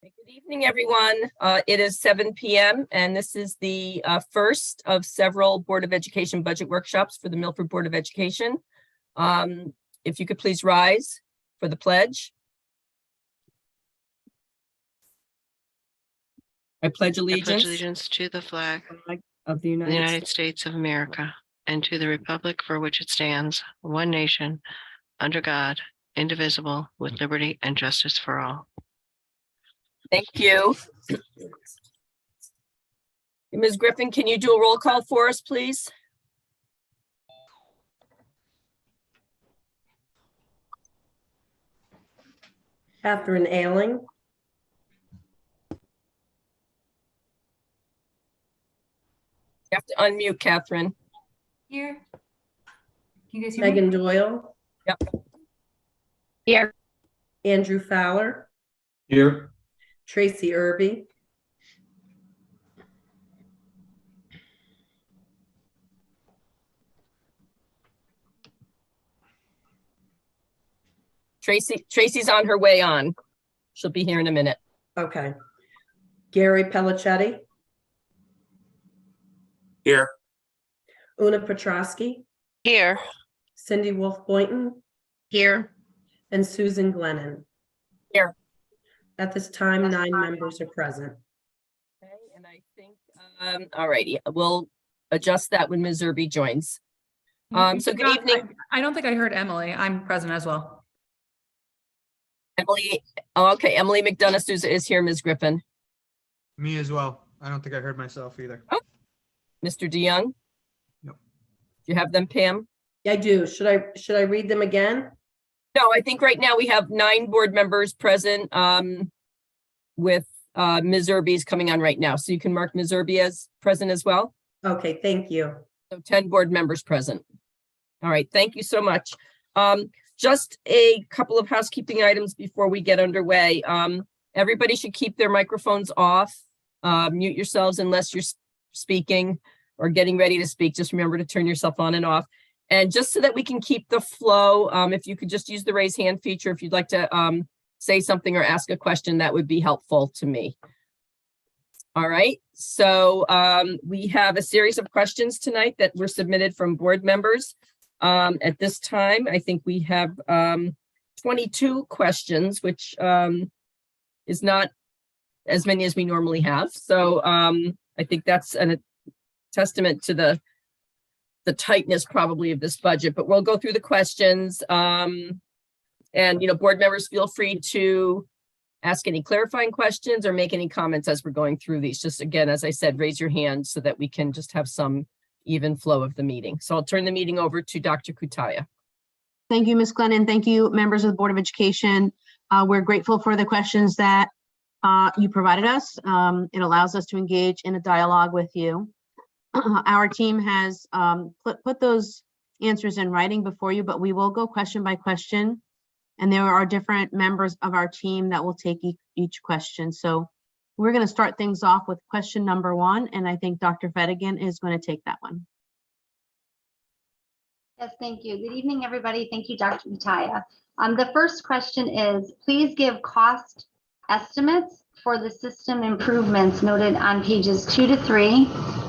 Good evening, everyone. It is 7 p.m. and this is the first of several Board of Education budget workshops for the Milford Board of Education. If you could please rise for the pledge. I pledge allegiance to the flag of the United States of America and to the republic for which it stands, one nation, under God, indivisible, with liberty and justice for all. Thank you. Ms. Griffin, can you do a roll call for us, please? Catherine Ailing. You have to unmute, Catherine. Here. Can you guys hear me? Megan Doyle. Yep. Here. Andrew Fowler. Here. Tracy Irby. Tracy's on her way on. She'll be here in a minute. Okay. Gary Pellicetti. Here. Una Petrosky. Here. Cindy Wolf Boynton. Here. And Susan Glennon. Here. At this time, 9 members are present. Okay, and I think, all righty, we'll adjust that when Ms. Irby joins. So good evening. I don't think I heard Emily. I'm present as well. Emily, oh, okay, Emily McDonough Souza is here, Ms. Griffin. Me as well. I don't think I heard myself either. Oh. Mr. DeYoung? Nope. Do you have them, Pam? I do. Should I read them again? No, I think right now we have 9 board members present with Ms. Irby's coming on right now. So you can mark Ms. Irby as present as well. Okay, thank you. So 10 board members present. All right, thank you so much. Just a couple of housekeeping items before we get underway. Everybody should keep their microphones off. Mute yourselves unless you're speaking or getting ready to speak. Just remember to turn yourself on and off. And just so that we can keep the flow, if you could just use the raise hand feature, if you'd like to say something or ask a question, that would be helpful to me. All right, so we have a series of questions tonight that were submitted from board members. At this time, I think we have 22 questions, which is not as many as we normally have. So I think that's a testament to the tightness probably of this budget, but we'll go through the questions. And, you know, board members feel free to ask any clarifying questions or make any comments as we're going through these. Just again, as I said, raise your hand so that we can just have some even flow of the meeting. So I'll turn the meeting over to Dr. Kutaya. Thank you, Ms. Glennon. Thank you, members of the Board of Education. We're grateful for the questions that you provided us. It allows us to engage in a dialogue with you. Our team has put those answers in writing before you, but we will go question by question. And there are different members of our team that will take each question. So we're going to start things off with question number 1, and I think Dr. Fedigan is going to take that one. Yes, thank you. Good evening, everybody. Thank you, Dr. Kutaya. The first question is, please give cost estimates for the system improvements noted on pages 2 to 3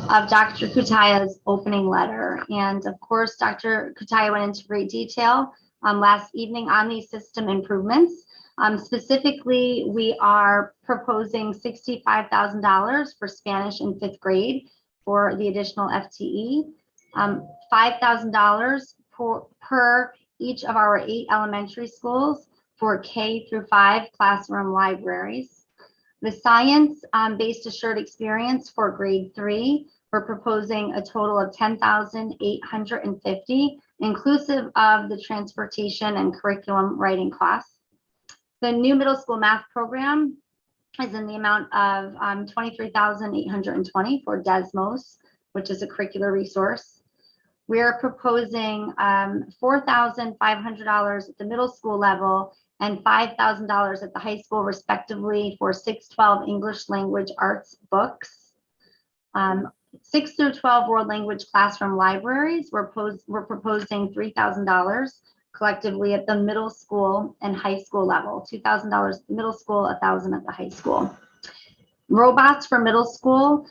of Dr. Kutaya's opening letter. And of course, Dr. Kutaya went into great detail last evening on these system improvements. Specifically, we are proposing $65,000 for Spanish in 5th grade for the additional FTE, $5,000 per each of our 8 elementary schools for K through 5 classroom libraries. The science-based assured experience for grade 3, we're proposing a total of $10,850, inclusive of the transportation and curriculum writing costs. The new middle school math program is in the amount of $23,820 for Desmos, which is a curricular resource. We are proposing $4,500 at the middle school level and $5,000 at the high school, respectively, for 6-12 English language arts books. 6 through 12 world language classroom libraries, we're proposing $3,000 collectively at the middle school and high school level, $2,000 at the middle school, $1,000 at the high school. Robots for middle school,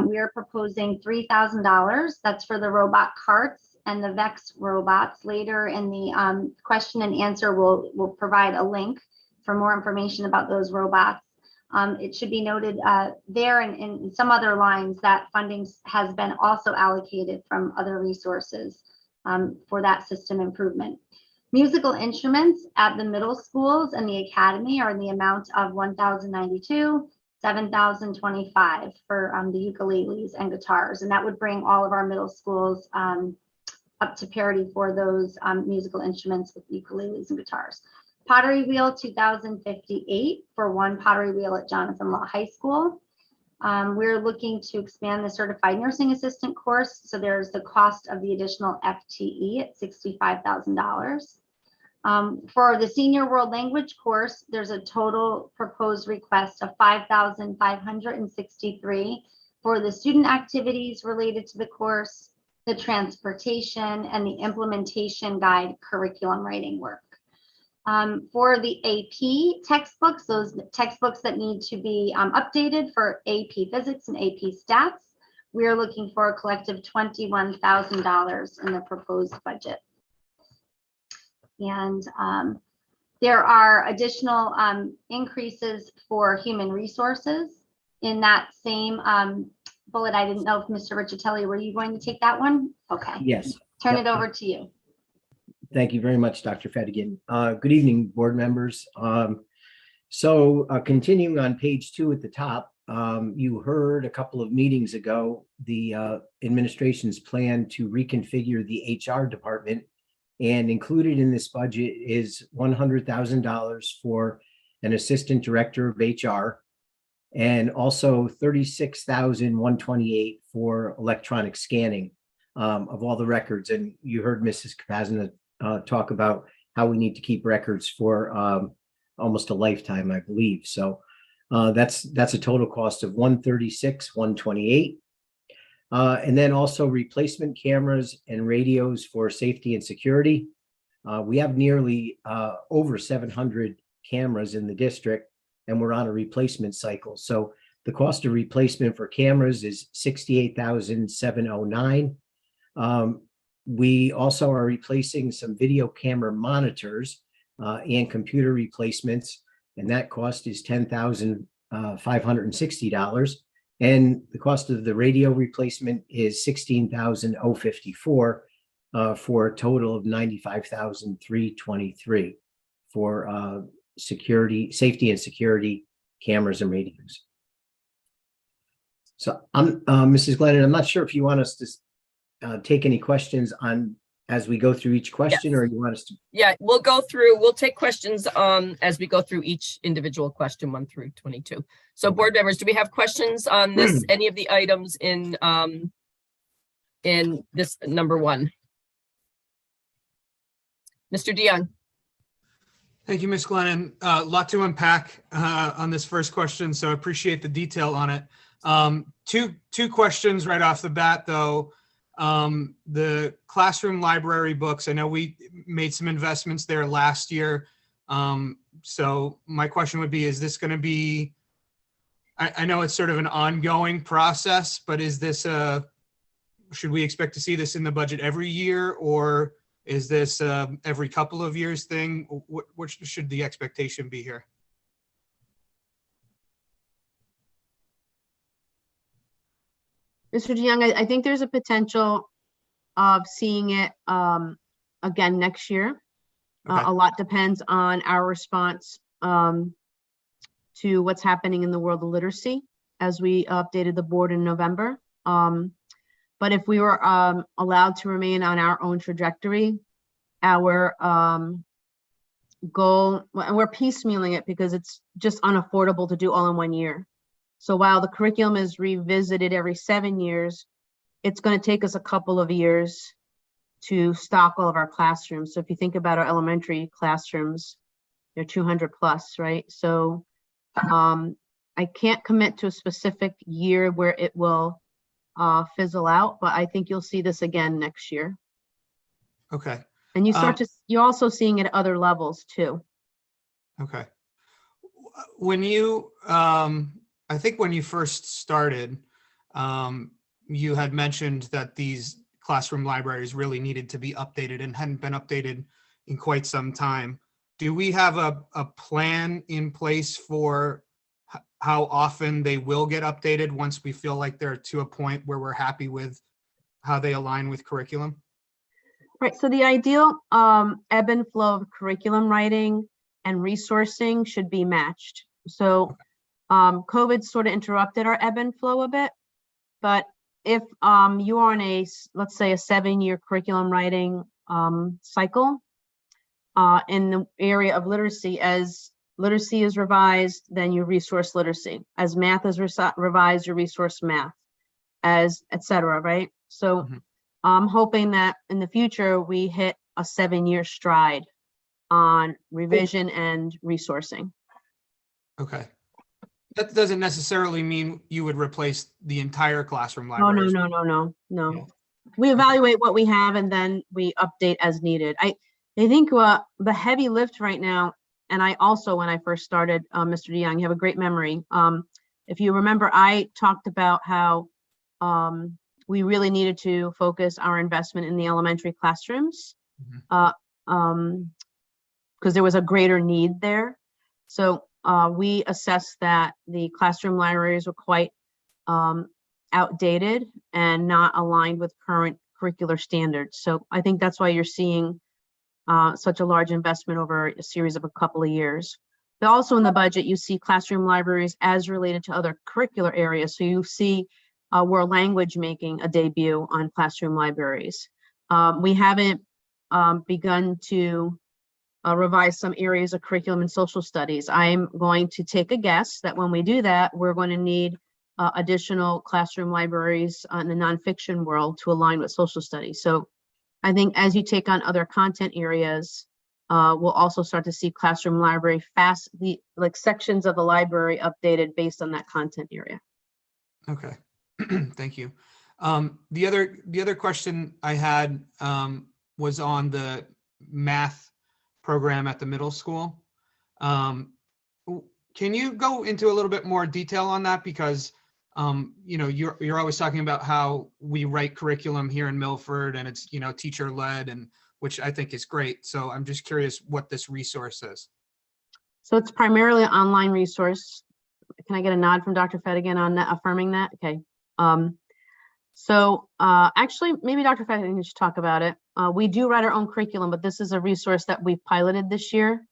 we are proposing $3,000. That's for the robot carts and the VEX robots. Later in the question and answer, we'll provide a link for more information about those robots. It should be noted there and in some other lines that funding has been also allocated from other resources for that system improvement. Musical instruments at the middle schools and the academy are in the amount of $1,092, $7,025 for the ukuleles and guitars, and that would bring all of our middle schools up to parity for those musical instruments with ukuleles and guitars. Pottery wheel, $2,058 for one pottery wheel at Jonathan Law High School. We're looking to expand the certified nursing assistant course, so there's the cost of the additional FTE at $65,000. For the senior world language course, there's a total proposed request of $5,563 for the student activities related to the course, the transportation, and the implementation guide curriculum writing work. For the AP textbooks, those textbooks that need to be updated for AP Physics and AP Stats, we are looking for a collective $21,000 in the proposed budget. And there are additional increases for human resources in that same bullet. I didn't know if Mr. Riccitelli, were you going to take that one? Okay. Yes. Turn it over to you. Thank you very much, Dr. Fedigan. Good evening, board members. Continuing on page 2 at the top, you heard a couple of meetings ago the administration's plan to reconfigure the HR department, and included in this budget is $100,000 for an assistant director of HR, and also $36,128 for electronic scanning of all the records. And you heard Mrs. Kapazna talk about how we need to keep records for almost a lifetime, I believe. So that's a total cost of $136,128. And then also replacement cameras and radios for safety and security. We have nearly over 700 cameras in the district, and we're on a replacement cycle. So the cost of replacement for cameras is $68,709. We also are replacing some video camera monitors and computer replacements, and that cost is $10,560. And the cost of the radio replacement is $16,054 for a total of $95,323 for safety and security cameras and radios. So I'm Mrs. Glennon, I'm not sure if you want us to take any questions on as we go through each question, Yes. or you want us to? Yeah, we'll take questions as we go through each individual question 1 through 22. So board members, do we have questions on this, any of the items in this number 1? Mr. DeYoung. Thank you, Ms. Glennon. A lot to unpack on this first question, so I appreciate the detail on it. Two questions right off the bat, though. The classroom library books, I know we made some investments there last year. So my question would be, is this going to be, I know it's sort of an ongoing process, but is this should we expect to see this in the budget every year, or is this every couple of years thing? What should the expectation be here? Mr. DeYoung, I think there's a potential of seeing it again next year. Okay. A lot depends on our response to what's happening in the world of literacy as we updated the board in November. But if we were allowed to remain on our own trajectory, our goal, and we're piecemealing it because it's just unaffordable to do all in 1 year. So while the curriculum is revisited every 7 years, it's going to take us a couple of years to stock all of our classrooms. So if you think about our elementary classrooms, they're 200 plus, right? So I can't commit to a specific year where it will fizzle out, but I think you'll see this again next year. Okay. And you're also seeing it at other levels too. Okay. When you, I think when you first started, you had mentioned that these classroom libraries really needed to be updated and hadn't been updated in quite some time. Do we have a plan in place for how often they will get updated once we feel like they're to a point where we're happy with how they align with curriculum? Right, so the ideal ebb and flow of curriculum writing and resourcing should be matched. So COVID sort of interrupted our ebb and flow a bit, but if you are on let's say a 7-year curriculum writing cycle in the area of literacy, as literacy is revised, then you resource literacy. As math is revised, you resource math, as et cetera, right? So I'm hoping that in the future we hit a 7-year stride on revision and resourcing. Okay. That doesn't necessarily mean you would replace the entire classroom No. library. Yeah. We evaluate what we have and then we update as needed. I think the heavy lift right now, and I also, when I first started, Mr. DeYoung, you have a great memory. If you remember, I talked about how we really needed to focus our investment in the elementary classrooms because there was a greater need there. So we assessed that the classroom libraries were quite outdated and not aligned with current curricular standards. So I think that's why you're seeing such a large investment over a series of a couple of years. But also in the budget, you see classroom libraries as related to other curricular areas. So you see world language making a debut on classroom libraries. We haven't begun to revise some areas of curriculum and social studies. I'm going to take a guess that when we do that, we're going to need additional classroom libraries in the nonfiction world to align with social studies. So I think as you take on other content areas, we'll also start to see classroom library like sections of the library updated based on that content area. Okay, thank you. The other question I had was on the math program at the middle school. Can you go into a little bit more detail on that? Because you're always talking about how we write curriculum here in Milford and it's, teacher led, and which I think is great. So I'm just curious what this resource is. So it's primarily an online resource. Can I get a nod from Dr. Fedigan on that, affirming that? Okay. Actually, maybe Dr. Fedigan should talk about it. We do write our own curriculum, but this is a resource that we've piloted this year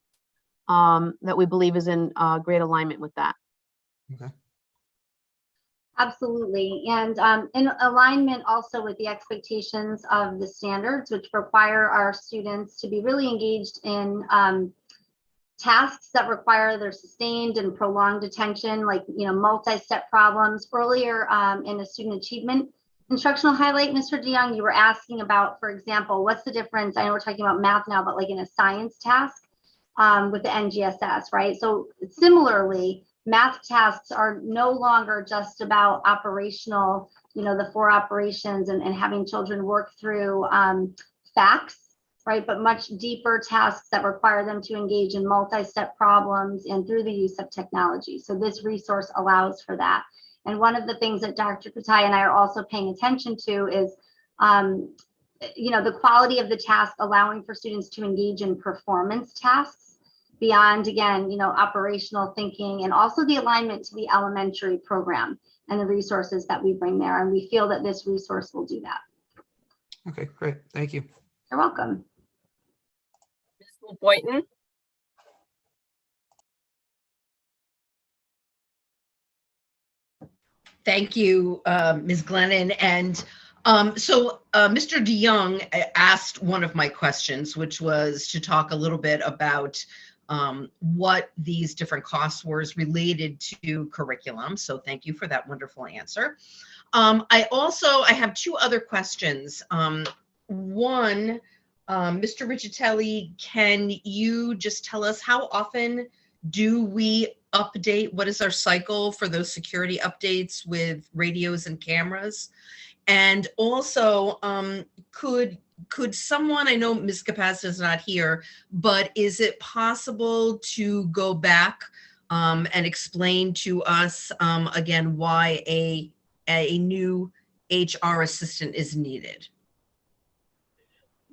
that we believe is in great alignment with that. Okay. Absolutely. And in alignment also with the expectations of the standards, which require our students to be really engaged in tasks that require their sustained and prolonged attention, like, multi-step problems. Earlier in the student achievement instructional highlight, Mr. DeYoung, you were asking about, for example, what's the difference? I know we're talking about math now, but like in a science task with the NGSS, right? So similarly, math tasks are no longer just about operational, the 4 operations and having children work through facts, right? But much deeper tasks that require them to engage in multi-step problems and through the use of technology. So this resource allows for that. And one of the things that Dr. Kutai and I are also paying attention to is, the quality of the task, allowing for students to engage in performance tasks beyond, again, operational thinking, and also the alignment to the elementary program and the resources that we bring there. And we feel that this resource will do that. Okay, great. Thank you. You're welcome. Ms. Boynton? Thank you, Ms. Glennon. And Mr. DeYoung asked one of my questions, which was to talk a little bit about what these different costs were related to curriculum. So thank you for that wonderful answer. I have 2 other questions. One, Mr. Riccitelli, can you just tell us how often do we update? What is our cycle for those security updates with radios and cameras? And also, could could someone, I know Ms. Capacita is not here, but is it possible to go back and explain to us again why a new HR assistant is needed?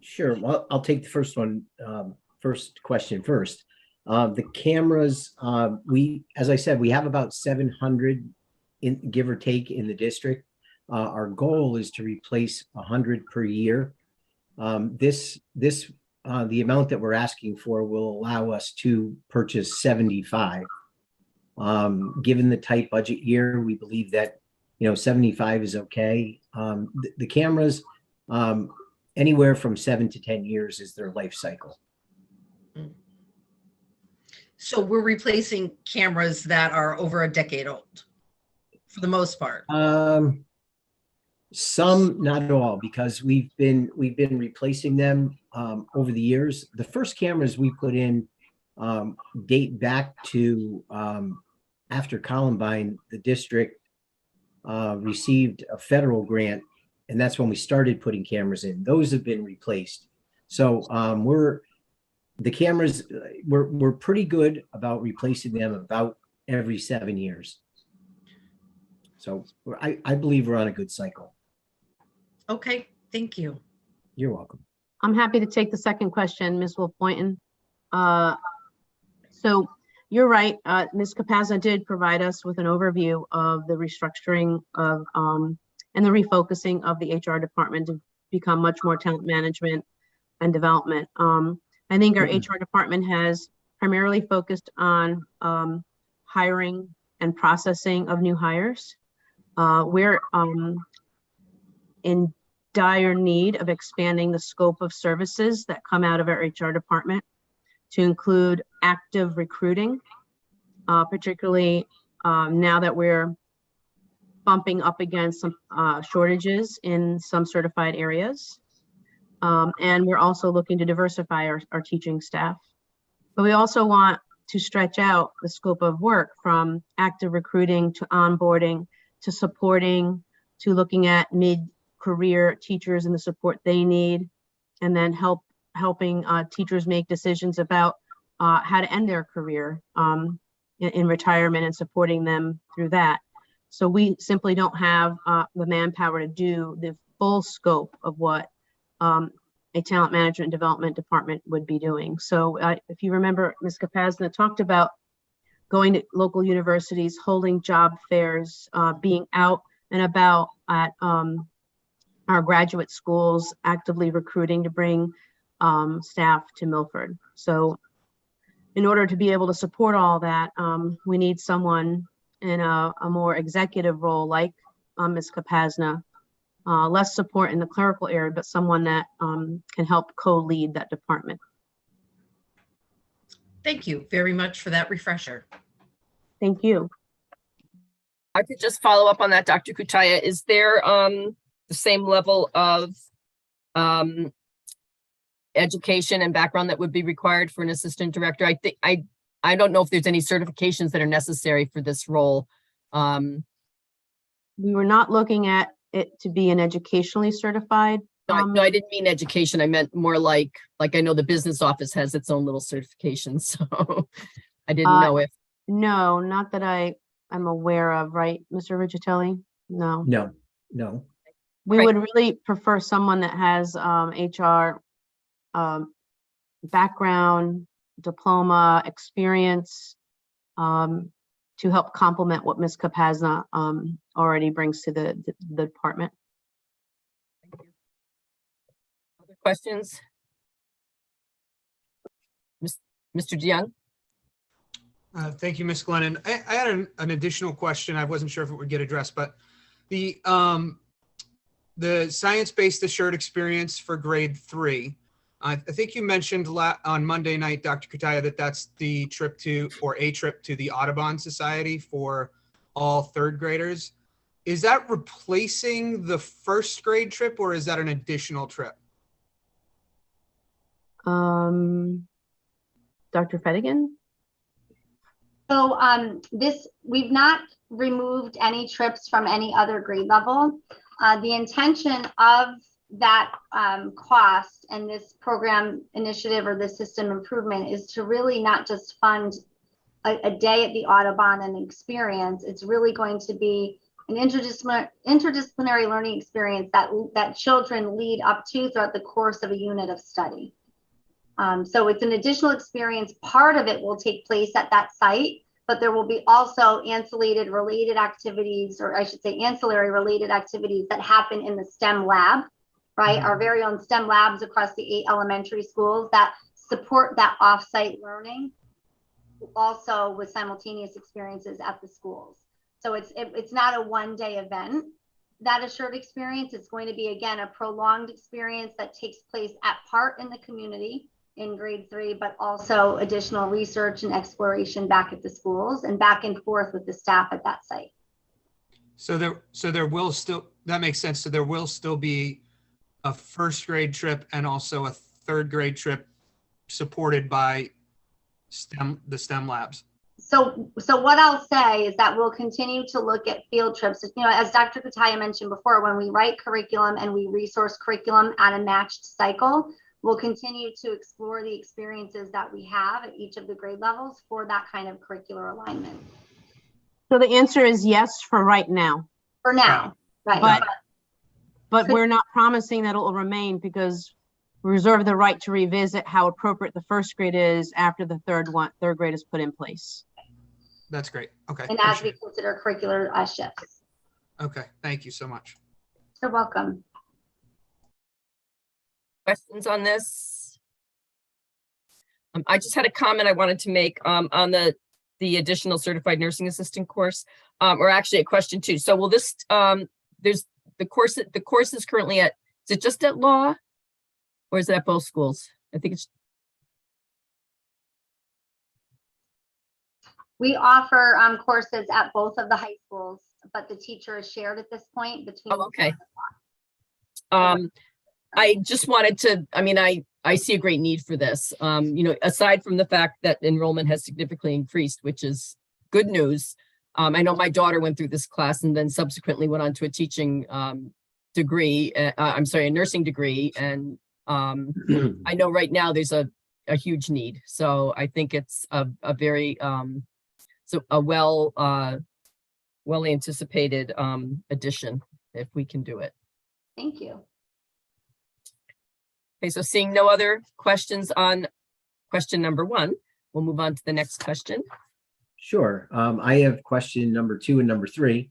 Sure. Well, I'll take the first one, first question first. The cameras, as I said, we have about 700 give or take in the district. Our goal is to replace 100 per year. The amount that we're asking for will allow us to purchase 75. Given the tight budget year, we believe that 75 is okay. The cameras, anywhere from 7 to 10 years is their life cycle. So we're replacing cameras that are over a decade old, for the most part. Some, not all, because we've been replacing them over the years. The first cameras we put in date back to after Columbine. The district received a federal grant, and that's when we started putting cameras in. Those have been replaced. So the cameras, we're pretty good about replacing them about every 7 years. So I believe we're on a good cycle. Okay, thank you. You're welcome. I'm happy to take the second question, Ms. Wolf Boynton. So you're right, Ms. Capazza did provide us with an overview of the restructuring of and the refocusing of the HR department to become much more talent management and development. I think our HR department has primarily focused on hiring and processing of new hires. We're in dire need of expanding the scope of services that come out of our HR department to include active recruiting, particularly now that we're bumping up against some shortages in some certified areas. And we're also looking to diversify our teaching staff. But we also want to stretch out the scope of work from active recruiting to onboarding to supporting to looking at mid-career teachers and the support they need, and then helping teachers make decisions about how to end their career in retirement and supporting them through that. So we simply don't have the manpower to do the full scope of what a talent management and development department would be doing. So if you remember, Ms. Capazna talked about going to local universities, holding job fairs, being out and about at our graduate schools, actively recruiting to bring staff to Milford. So in order to be able to support all that, we need someone in a more executive role like Ms. Capazna, less support in the clerical area, but someone that can help co-lead that department. Thank you very much for that refresher. Thank you. I could just follow up on that, Dr. Kutaya. Is there the same level of education and background that would be required for an assistant director? I think I don't know if there's any certifications that are necessary for this role. We were not looking at it to be an educationally certified. No, I didn't mean education. I meant more like I know the business office has its own little certifications. So I didn't know if. No, not that I'm aware of, right, Mr. Riccitelli? No. No. We Right. would really prefer someone that has HR background, diploma, experience to help complement what Ms. Capazna already brings to the department. Thank you. Other questions? Mr. DeYoung? Thank you, Ms. Glennon. I had an additional question. I wasn't sure if it would get addressed, but the science-based assured experience for grade 3. I think you mentioned on Monday night, Dr. Kutaya, that that's the trip to, or a trip to the Audubon Society for all third graders. Is that replacing the first grade trip, or is that an additional trip? Dr. Fedigan? So we've not removed any trips from any other grade level. The intention of that cost and this program initiative or this system improvement is to really not just fund a day at the Audubon and experience. It's really going to be an interdisciplinary learning experience that children lead up to throughout the course of a unit of study. So it's an additional experience. Part of it will take place at that site, but there will be also ancillary related activities, or I should say ancillary related activities that happen in the STEM lab, right? Mhm. Our very own STEM labs across the 8 elementary schools that support that offsite learning, also with simultaneous experiences at the schools. So it's not a one-day event, that assured experience. It's going to be, again, a prolonged experience that takes place at part in the community in grade 3, but also additional research and exploration back at the schools and back and forth with the staff at that site. So there will still, that makes sense. So there will still be a first grade trip and also a third grade trip supported by the STEM labs. So what I'll say is that we'll continue to look at field trips. You know, as Dr. Kutaya mentioned before, when we write curriculum and we resource curriculum at a matched cycle, we'll continue to explore the experiences that we have at each of the grade levels for that kind of curricular alignment. So the answer is yes for right now. For now, right. But we're not promising that it will remain, because we reserve the right to revisit how appropriate the first grade is after the third grade is put in place. That's great. Okay. And as we consider curricular shifts. Okay. Thank you so much. You're welcome. Questions on this? I just had a comment I wanted to make on the additional certified nursing assistant course, or actually a question too. So will this, there's the course is currently at, is it just at law or is it at both schools? I think it's. We offer courses at both of the high schools, but the teacher is shared at this point between. Oh, okay. I just wanted to, I mean, I see a great need for this. You know, aside from the fact that enrollment has significantly increased, which is good news. I know my daughter went through this class and then subsequently went on to a teaching degree. I'm sorry, a nursing degree. And I know right now there's a huge need. So I think it's a very, well anticipated addition if we can do it. Thank you. Okay, so seeing no other questions on question number 1, we'll move on to the next question. Sure. I have question number 2 and number 3.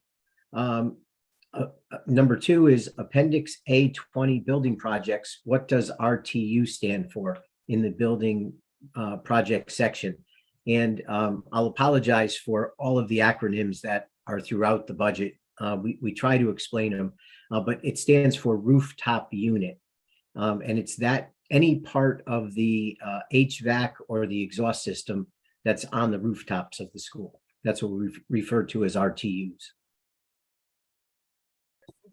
Number 2 is Appendix A20 building projects. What does RTU stand for in the building project section? And I'll apologize for all of the acronyms that are throughout the budget. We try to explain them, but it stands for rooftop unit. And it's that any part of the HVAC or the exhaust system that's on the rooftops of the school. That's what we refer to as RTUs.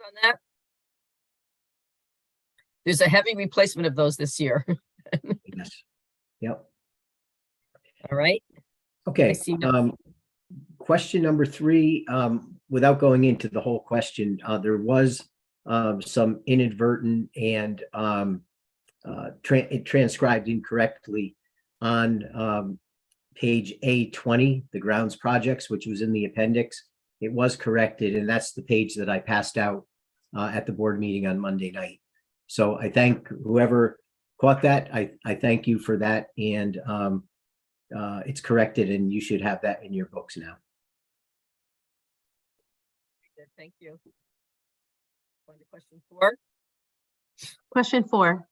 On that, there's a heavy replacement of those this year. Yes. Yep. All right. Okay. No. Question number 3, without going into the whole question, there was some inadvertent and transcribed incorrectly on page A20, the grounds projects, which was in the appendix. It was corrected, and that's the page that I passed out at the board meeting on Monday night. So I thank whoever caught that. I thank you for that, and it's corrected, and you should have that in your books now. Thank you. Question 4. Question 4.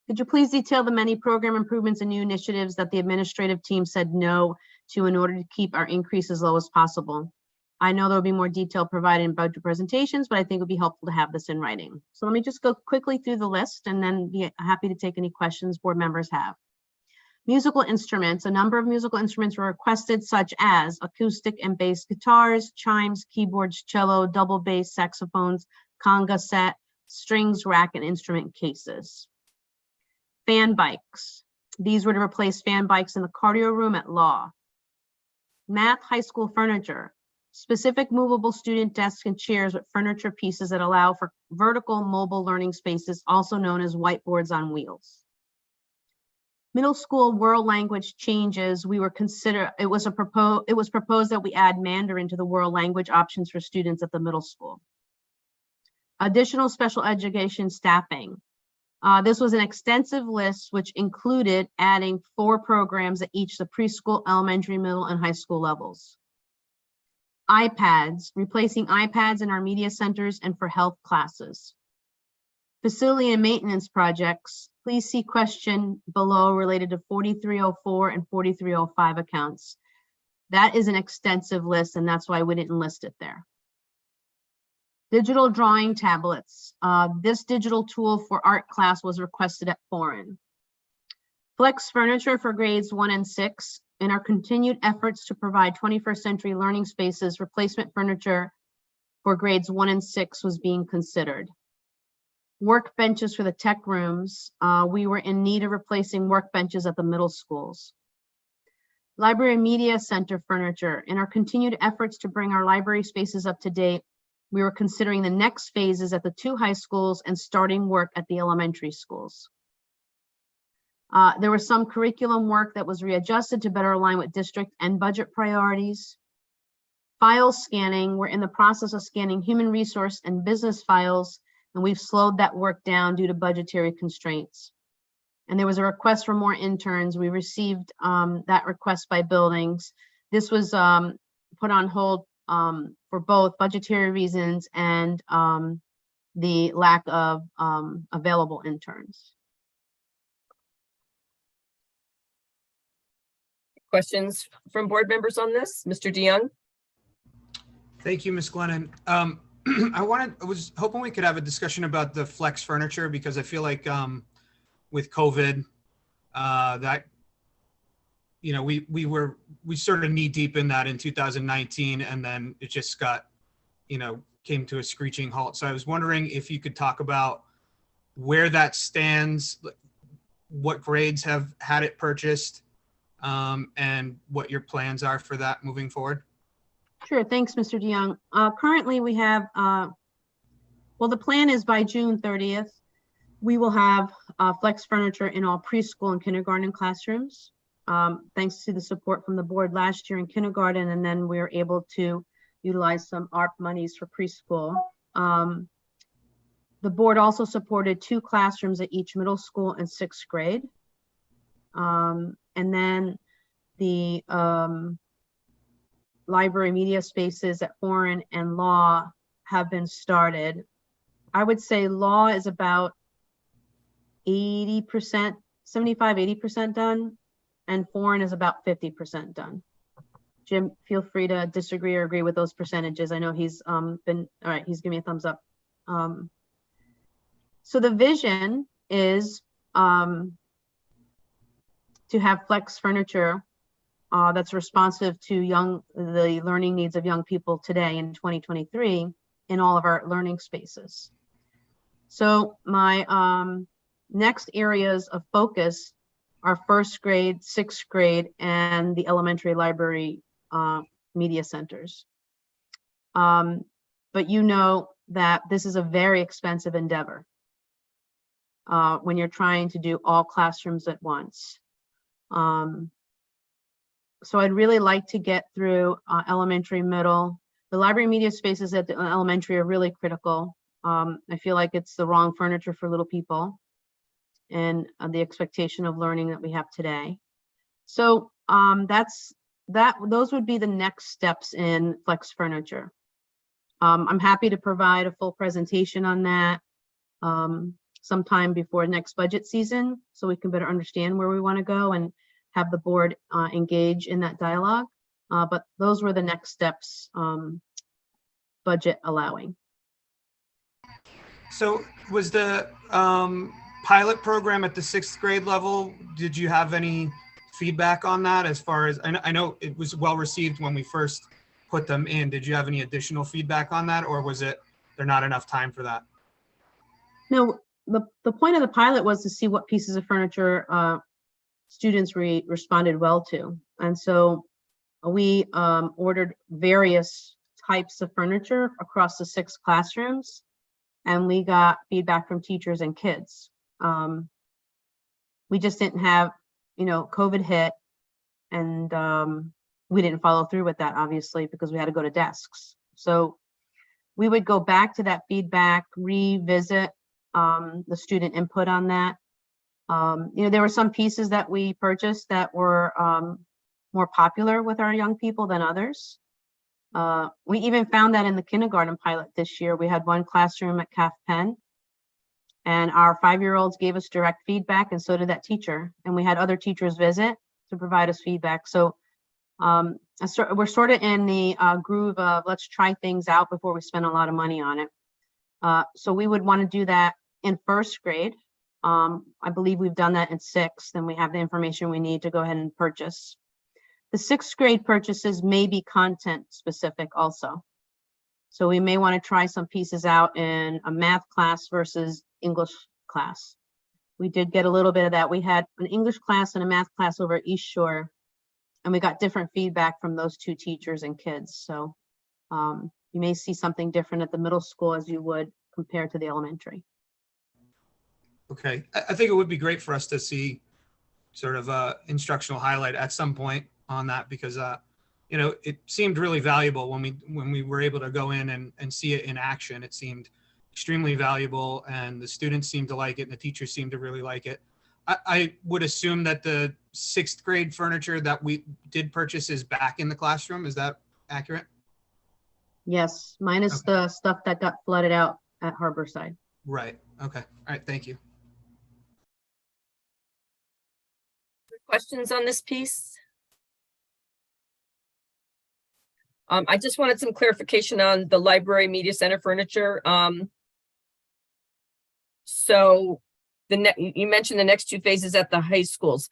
Could you please detail the many program improvements and new initiatives that the administrative team said no to in order to keep our increase as low as possible? I know there'll be more detail provided in budget presentations, but I think it would be helpful to have this in writing. So let me just go quickly through the list and then be happy to take any questions board members have. Musical instruments. A number of musical instruments were requested, such as acoustic and bass guitars, chimes, keyboards, cello, double bass, saxophones, conga set, strings, rack, and instrument cases. Fan bikes. These were to replace fan bikes in the cardio room at Law. Math high school furniture. specific movable student desks and chairs with furniture pieces that allow for vertical mobile learning spaces, also known as whiteboards on wheels. Middle school world language changes, it was proposed that we add Mandarin to the world language options for students at the middle school. Additional special education staffing. This was an extensive list which included adding 4 programs at each the preschool, elementary, middle, and high school levels. iPads, replacing iPads in our media centers and for health classes. Facility and maintenance projects, please see question below related to 4304 and 4305 accounts. That is an extensive list, and that's why we didn't list it there. Digital drawing tablets. This digital tool for art class was requested at Foreign. Flex furniture for grades 1 and 6. In our continued efforts to provide 21st century learning spaces, replacement furniture for grades 1 and 6 was being considered. Workbenches for the tech rooms. We were in need of replacing workbenches at the middle schools. Library Media Center furniture. In our continued efforts to bring our library spaces up to date, we were considering the next phases at the 2 high schools and starting work at the elementary schools. There was some curriculum work that was readjusted to better align with district and budget priorities. File scanning, we're in the process of scanning human resource and business files, and we've slowed that work down due to budgetary constraints. And there was a request for more interns. We received that request by buildings. This was put on hold for both budgetary reasons and the lack of available interns. Questions from board members on this? Mr. DeYoung? Thank you, Ms. Glennon. I was hoping we could have a discussion about the flex furniture, because I feel like with COVID, that, you know, we sort of knee deep in that in 2019, and then it just got, you know, came to a screeching halt. So I was wondering if you could talk about where that stands, what grades have had it purchased, and what your plans are for that moving forward. Sure, thanks, Mr. DeYoung. Currently, we have, well, the plan is by June 30th, we will have flex furniture in all preschool and kindergarten classrooms. Thanks to the support from the board last year in kindergarten, and then we were able to utilize some ARP monies for preschool. The board also supported 2 classrooms at each middle school and 6th grade. And then the library media spaces at Foreign and Law have been started. I would say Law is about 80%, 75–80% done, and Foreign is about 50% done. Jim, feel free to disagree or agree with those percentages. I know he's been, all right, he's giving me a thumbs up. So the vision is to have flex furniture that's responsive to the learning needs of young people today in 2023 in all of our learning spaces. So my next areas of focus are 1st grade, 6th grade, and the elementary library media centers. But you know that this is a very expensive endeavor when you're trying to do all classrooms at once. So I'd really like to get through elementary, middle. The library media spaces at the elementary are really critical. I feel like it's the wrong furniture for little people and the expectation of learning that we have today. So those would be the next steps in flex furniture. I'm happy to provide a full presentation on that sometime before next budget season, so we can better understand where we want to go and have the board engage in that dialogue. But those were the next steps, budget allowing. So was the pilot program at the 6th grade level, did you have any feedback on that? As far as I know it was well received when we first put them in. Did you have any additional feedback on that, or was it there not enough time for that? No, the point of the pilot was to see what pieces of furniture students responded well to. And so we ordered various types of furniture across the 6 classrooms, and we got feedback from teachers and kids. We just didn't have, COVID hit, and we didn't follow through with that, obviously, because we had to go to desks. So we would go back to that feedback, revisit the student input on that. There were some pieces that we purchased that were more popular with our young people than others. We even found that in the kindergarten pilot this year. We had one classroom at Calf Penn, and our 5-year-olds gave us direct feedback, and so did that teacher. And we had other teachers visit to provide us feedback. So we're sort of in the groove of let's try things out before we spend a lot of money on it. So we would want to do that in 1st grade. I believe we've done that in 6th, and we have the information we need to go ahead and purchase. The 6th grade purchases may be content specific also. So we may want to try some pieces out in a math class versus English class. We did get a little bit of that. We had an English class and a math class over at East Shore, and we got different feedback from those 2 teachers and kids. So you may see something different at the middle school as you would compared to the elementary. Okay, I think it would be great for us to see sort of a instructional highlight at some point on that, because it seemed really valuable when we were able to go in and see it in action. It seemed extremely valuable, and the students seemed to like it, and the teachers seemed to really like it. I would assume that the 6th grade furniture that we did purchase is back in the classroom. Is that accurate? Yes, minus the stuff that got flooded out at Harborside. Right. Okay. All right. Thank you. Questions on this piece? I just wanted some clarification on the library media center furniture. So you mentioned the next 2 phases at the high schools.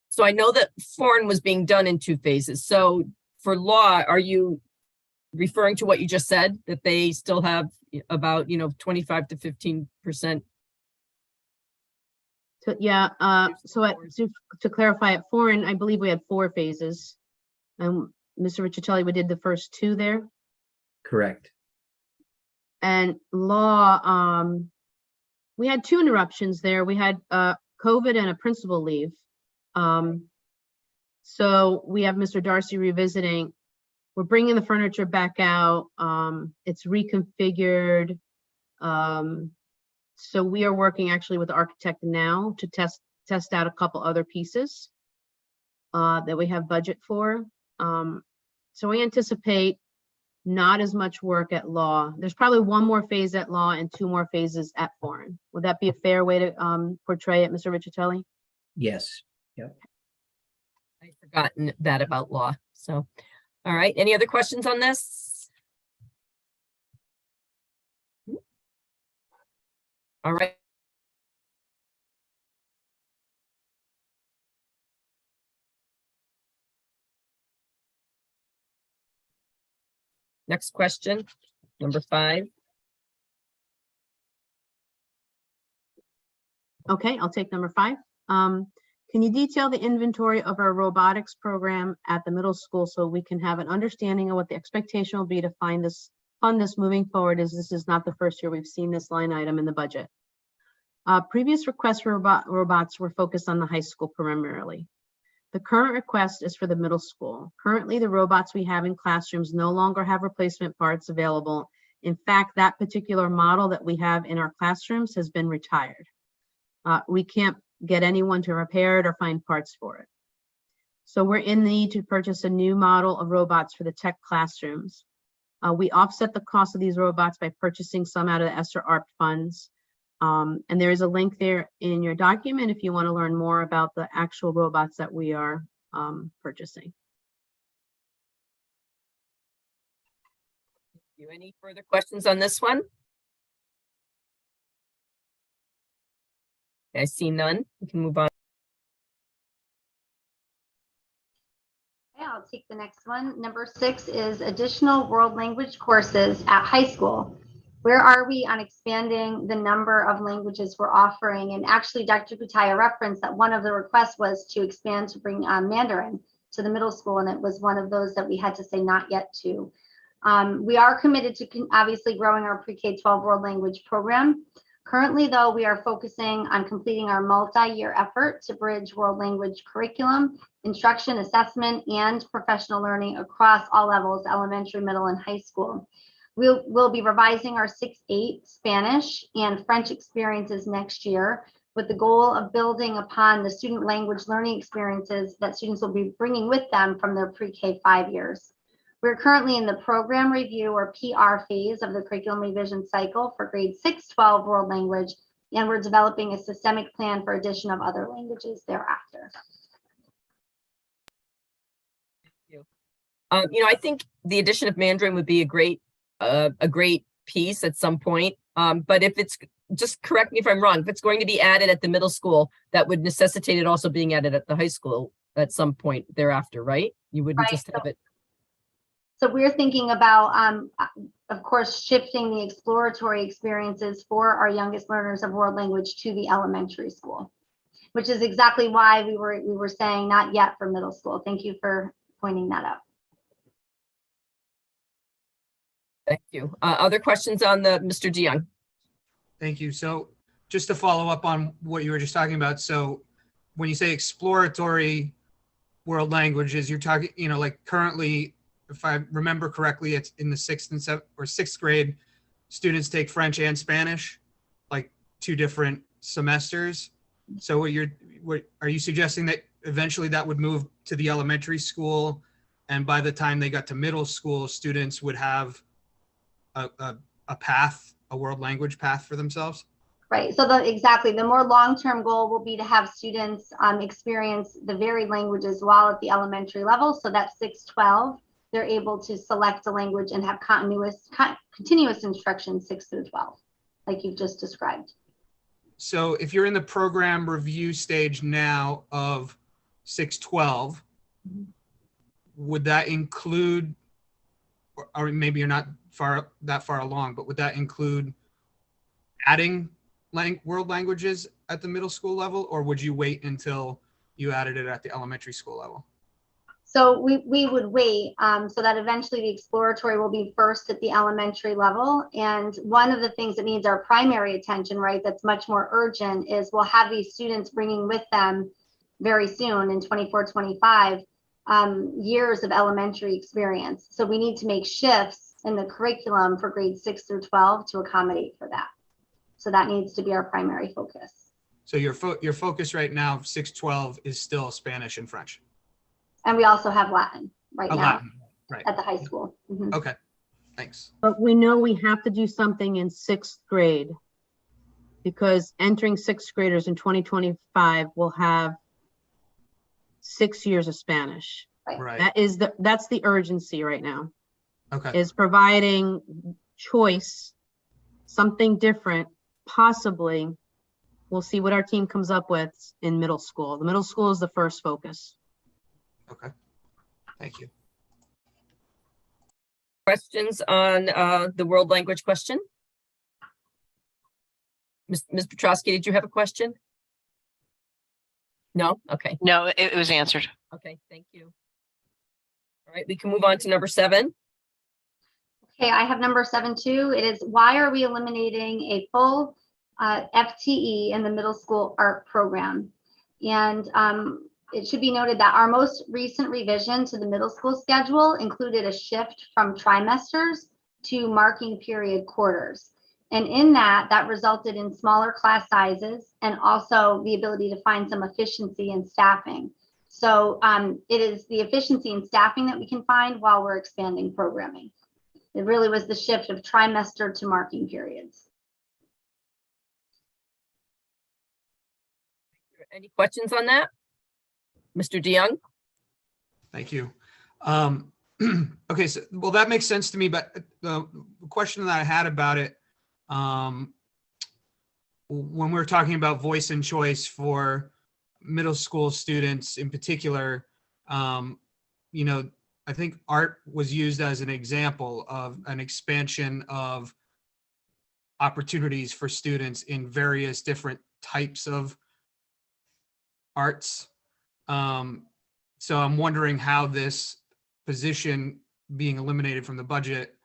So I know that foreign was being done in 2 phases. So for law, are you referring to what you just said, that they still have about 25 to 15%? So yeah, to clarify it, foreign, I believe we had 4 phases. Mr. Riccitelli, we did the first 2 there. Correct. And law, we had 2 interruptions there. We had COVID and a principal leave. So we have Mr. Darcy revisiting. We're bringing the furniture back out. It's reconfigured. So we are working actually with the architect now to test out a couple other pieces that we have budget for. So we anticipate not as much work at law. There's probably 1 more phase at law and 2 more phases at foreign. Would that be a fair way to portray it, Mr. Riccitelli? Yes. Yep. I'd forgotten that about law. So, all right. Any other questions on this? All right. Next question, number 5. Okay, I'll take number 5. Can you detail the inventory of our robotics program at the middle school so we can have an understanding of what the expectation will be to fund this moving forward, as this is not the first year we've seen this line item in the budget. Previous requests for robots were focused on the high school primarily. The current request is for the middle school. Currently, the robots we have in classrooms no longer have replacement parts available. In fact, that particular model that we have in our classrooms has been retired. We can't get anyone to repair it or find parts for it. So we're in need to purchase a new model of robots for the tech classrooms. We offset the cost of these robots by purchasing some out of the ESSER ARP funds. And there is a link there in your document if you want to learn more about the actual robots that we are purchasing. Any further questions on this one? I see none. We can move on. Okay, I'll take the next one. Number 6 is additional world language courses at high school. Where are we on expanding the number of languages we're offering? And actually, Dr. Kutaya referenced that one of the requests was to expand to bring Mandarin to the middle school, and it was one of those that we had to say not yet to. We are committed to obviously growing our pre-K-12 world language program. Currently, though, we are focusing on completing our multi-year effort to bridge world language curriculum, instruction, assessment, and professional learning across all levels, elementary, middle, and high school. We'll be revising our 6-8 Spanish and French experiences next year with the goal of building upon the student language learning experiences that students will be bringing with them from their pre-K 5 years. We're currently in the program review or PR phase of the curriculum revision cycle for grade 6-12 world language, and we're developing a systemic plan for addition of other languages thereafter. I think the addition of Mandarin would be a great piece at some point. But if it's, just correct me if I'm wrong, if it's going to be added at the middle school, that would necessitate it also being added at the high school at some point thereafter, right? You wouldn't just have it. So we're thinking about, of course, shifting the exploratory experiences for our youngest learners of world language to the elementary school, which is exactly why we were saying not yet for middle school. Thank you for pointing that out. Thank you. Other questions on the Mr. DeYoung? Thank you. So just to follow up on what you were just talking about. So when you say exploratory world languages, you're talking, like currently, if I remember correctly, it's in the 6th and 7th or 6th grade, students take French and Spanish, like 2 different semesters. So what are you suggesting that eventually that would move to the elementary school, and by the time they got to middle school, students would have a path, a world language path for themselves? Right. So exactly. The more long-term goal will be to have students experience the varied languages while at the elementary level. So that 6-12, they're able to select a language and have continuous instruction 6 through 12, like you've just described. So if you're in the program review stage now of 6-12, would that include, or maybe you're not that far along, but would that include adding world languages at the middle school level, or would you wait until you added it at the elementary school level? So we would wait so that eventually the exploratory will be first at the elementary level. And one of the things that needs our primary attention, right, that's much more urgent, is we'll have these students bringing with them very soon in 24-25 years of elementary experience. So we need to make shifts in the curriculum for grades 6 through 12 to accommodate for that. So that needs to be our primary focus. So your focus right now, 6-12, is still Spanish and French. And we also have Latin right now Latin, right, at the high school. Mm-hmm. Okay, thanks. But we know we have to do something in 6th grade because entering 6th graders in 2025 will have 6 years of Spanish. Right. That's the urgency right now. Okay. Is providing choice, something different, possibly. We'll see what our team comes up with in middle school. The middle school is the first focus. Okay, thank you. Questions on the world language question? Ms. Petrosky, did you have a question? No? Okay. No, it was answered. Okay, thank you. All right, we can move on to number 7. Okay, I have number 7 too. It is, why are we eliminating a full FTE in the middle school art program? And it should be noted that our most recent revision to the middle school schedule included a shift from trimesters to marking period quarters. And in that resulted in smaller class sizes and also the ability to find some efficiency in staffing. So it is the efficiency in staffing that we can find while we're expanding programming. It really was the shift of trimester to marking periods. Any questions on that? Mr. DeYoung? Thank you. Okay, so, well, that makes sense to me, but the question that I had about it, when we're talking about voice and choice for middle school students in particular, I think art was used as an example of an expansion of opportunities for students in various different types of arts. So I'm wondering how this position being eliminated from the budget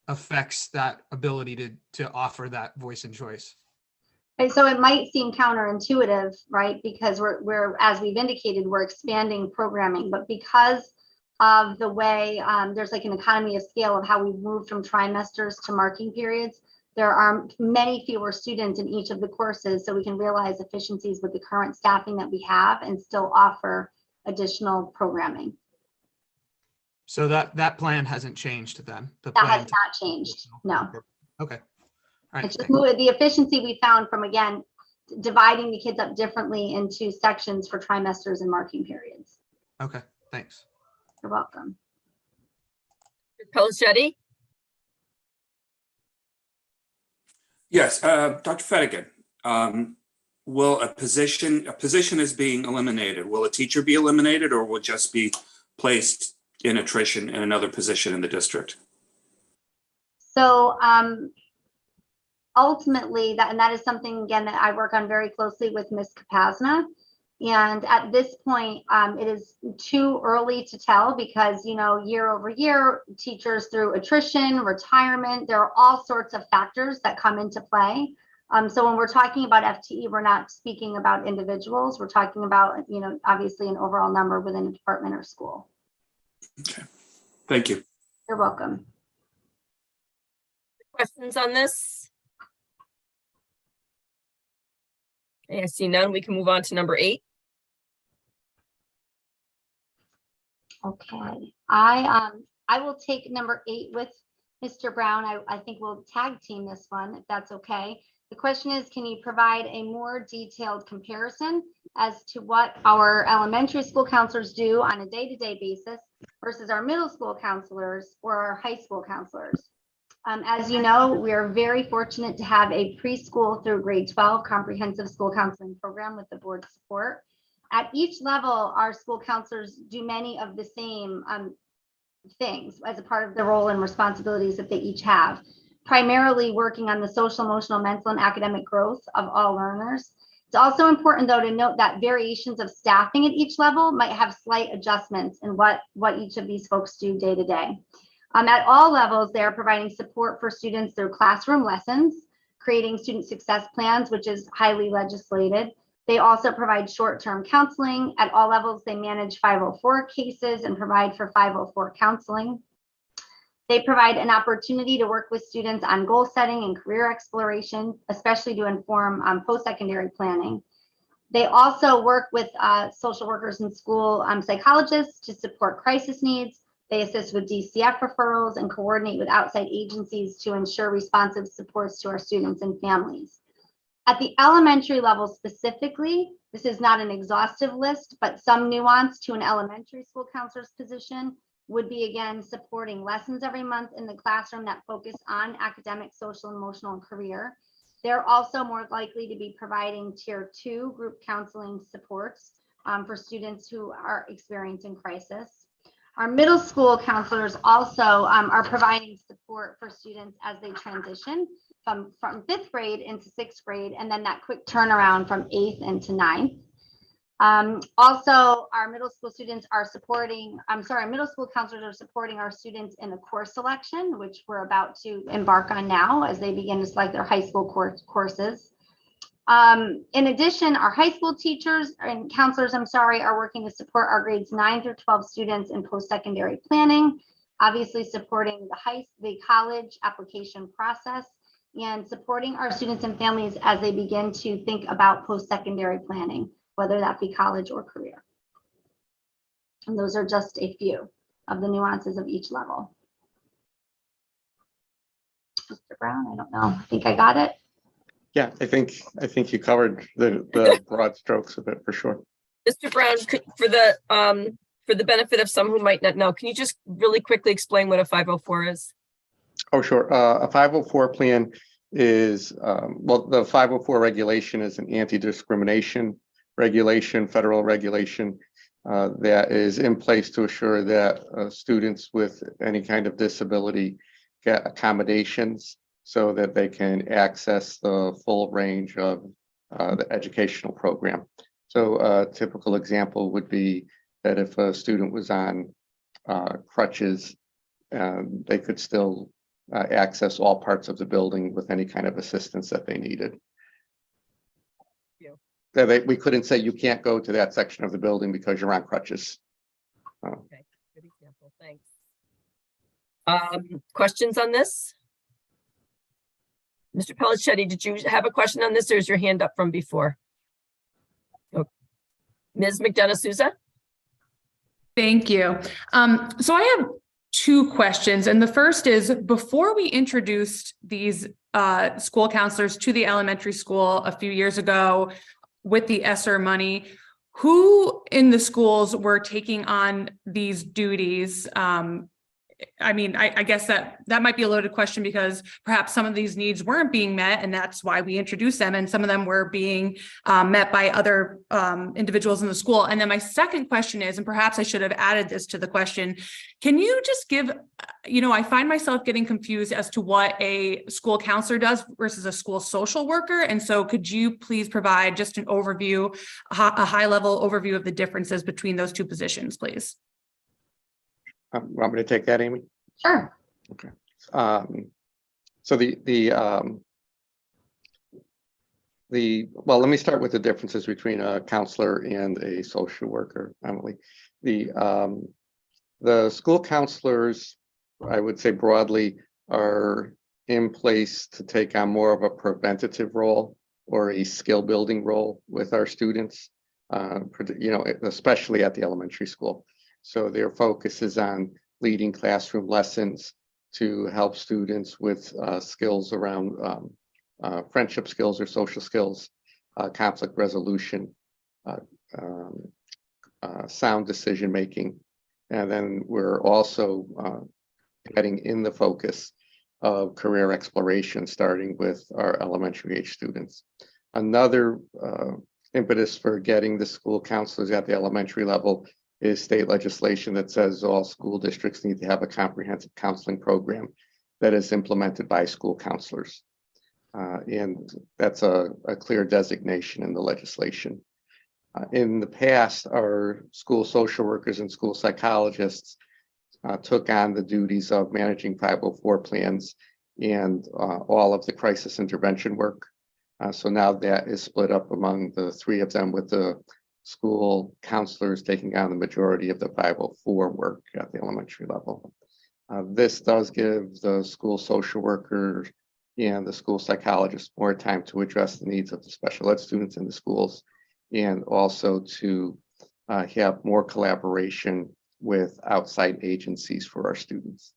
affects that ability to offer that voice and choice. And so it might seem counterintuitive, right? Because we're as we've indicated, we're expanding programming, but because of the way there's like an economy of scale of how we've moved from trimesters to marking periods, there are many fewer students in each of the courses, so we can realize efficiencies with the current staffing that we have and still offer additional programming. So that plan hasn't changed then? The That plan has not changed, no. Okay. All right. It's just the efficiency we found from, again, dividing the kids up differently into sections for trimesters and marking periods. Okay, thanks. You're welcome. Pelichetti? Yes, Dr. Fedigan, will a position is being eliminated. Will a teacher be eliminated, or will just be placed in attrition in another position in the district? So ultimately, that is something, again, that I work on very closely with Ms. Kapazna. And at this point, it is too early to tell because, you know, year over year, teachers through attrition, retirement, there are all sorts of factors that come into play. So when we're talking about FTE, we're not speaking about individuals. We're talking about, you know, obviously an overall number within a department or school. Okay, thank you. You're welcome. Questions on this? Okay, I see none. We can move on to number 8. Okay, I will take number 8 with Mr. Brown. I think we'll tag team this one if that's okay. The question is, can you provide a more detailed comparison as to what our elementary school counselors do on a day-to-day basis versus our middle school counselors or our high school counselors? As you know, we are very fortunate to have a preschool through grade 12 comprehensive school counseling program with the board's support. At each level, our school counselors do many of the same things as a part of the role and responsibilities that they each have, primarily working on the social, emotional, mental, and academic growth of all learners. It's also important, though, to note that variations of staffing at each level might have slight adjustments in what each of these folks do day to day. At all levels, they are providing support for students through classroom lessons, creating student success plans, which is highly legislated. They also provide short-term counseling. At all levels, they manage 504 cases and provide for 504 counseling. They provide an opportunity to work with students on goal setting and career exploration, especially to inform post-secondary planning. They also work with social workers and school psychologists to support crisis needs. They assist with DCF referrals and coordinate with outside agencies to ensure responsive supports to our students and families. At the elementary level specifically, this is not an exhaustive list, but some nuance to an elementary school counselor's position would be, again, supporting lessons every month in the classroom that focus on academic, social, emotional, and career. They're also more likely to be providing tier 2 group counseling supports for students who are experiencing crisis. Our middle school counselors also are providing support for students as they transition from 5th grade into 6th grade, and then that quick turnaround from 8th into 9th. Also, our middle school students are supporting, middle school counselors are supporting our students in the course selection, which we're about to embark on now as they begin to select their high school courses. In addition, our high school teachers and counselors, are working to support our grades 9 through 12 students in post-secondary planning, obviously supporting the college application process and supporting our students and families as they begin to think about post-secondary planning, whether that be college or career. And those are just a few of the nuances of each level. Mr. Brown, I don't know, I think I got it. Yeah, I think you covered the broad strokes of it for sure. Mr. Brown, for the benefit of some who might not know, can you just really quickly explain what a 504 is? Oh, sure. A 504 plan is, the 504 regulation is an anti-discrimination regulation, federal regulation that is in place to assure that students with any kind of disability get accommodations so that they can access the full range of the educational program. So a typical example would be that if a student was on crutches, they could still access all parts of the building with any kind of assistance that they needed. We couldn't say you can't go to that section of the building because you're on crutches. Okay, good example, thanks. Questions on this? Mr. Pellicetti, did you have a question on this, or is your hand up from before? Oh. Ms. McDonough Souza? Thank you. So I have two questions. And the first is, before we introduced these school counselors to the elementary school a few years ago with the ESSER money, who in the schools were taking on these duties? I mean, I guess that might be a loaded question, because perhaps some of these needs weren't being met, and that's why we introduced them, and some of them were being met by other individuals in the school. And then my second question is, and perhaps I should have added this to the question, can you just give, I find myself getting confused as to what a school counselor does versus a school social worker. And so could you please provide just an overview, a high level overview of the differences between those two positions, please? Want me to take that, Amy? Sure. Okay. So well, let me start with the differences between a counselor and a social worker, Emily. The school counselors, I would say broadly, are in place to take on more of a preventative role or a skill building role with our students, especially at the elementary school. So their focus is on leading classroom lessons to help students with skills around friendship skills or social skills, conflict resolution, sound decision making. And then we're also getting in the focus of career exploration, starting with our elementary age students. Another impetus for getting the school counselors at the elementary level is state legislation that says all school districts need to have a comprehensive counseling program that is implemented by school counselors. And that's a clear designation in the legislation. In the past, our school social workers and school psychologists took on the duties of managing 504 plans and all of the crisis intervention work. So now that is split up among the three of them, with the school counselors taking on the majority of the 504 work at the elementary level. This does give the school social worker and the school psychologist more time to address the needs of the special ed students in the schools, and also to have more collaboration with outside agencies for our students.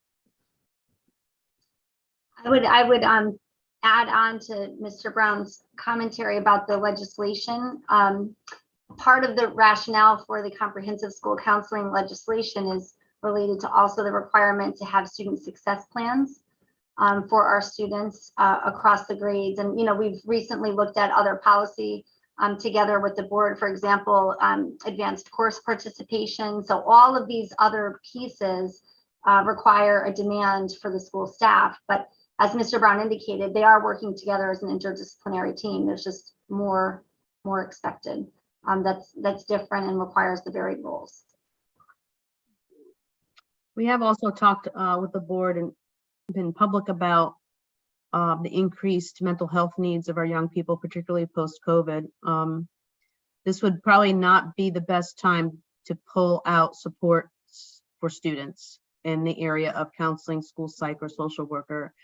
I would add on to Mr. Brown's commentary about the legislation. Part of the rationale for the comprehensive school counseling legislation is related to also the requirement to have student success plans for our students across the grades. And, we've recently looked at other policy together with the board, for example, advanced course participation. So all of these other pieces require a demand for the school staff. But as Mr. Brown indicated, they are working together as an interdisciplinary team. There's just more expected. That's different and requires the varied roles. We have also talked with the board and been public about the increased mental health needs of our young people, particularly post-COVID. This would probably not be the best time to pull out support for students in the area of counseling, school psych, or social worker.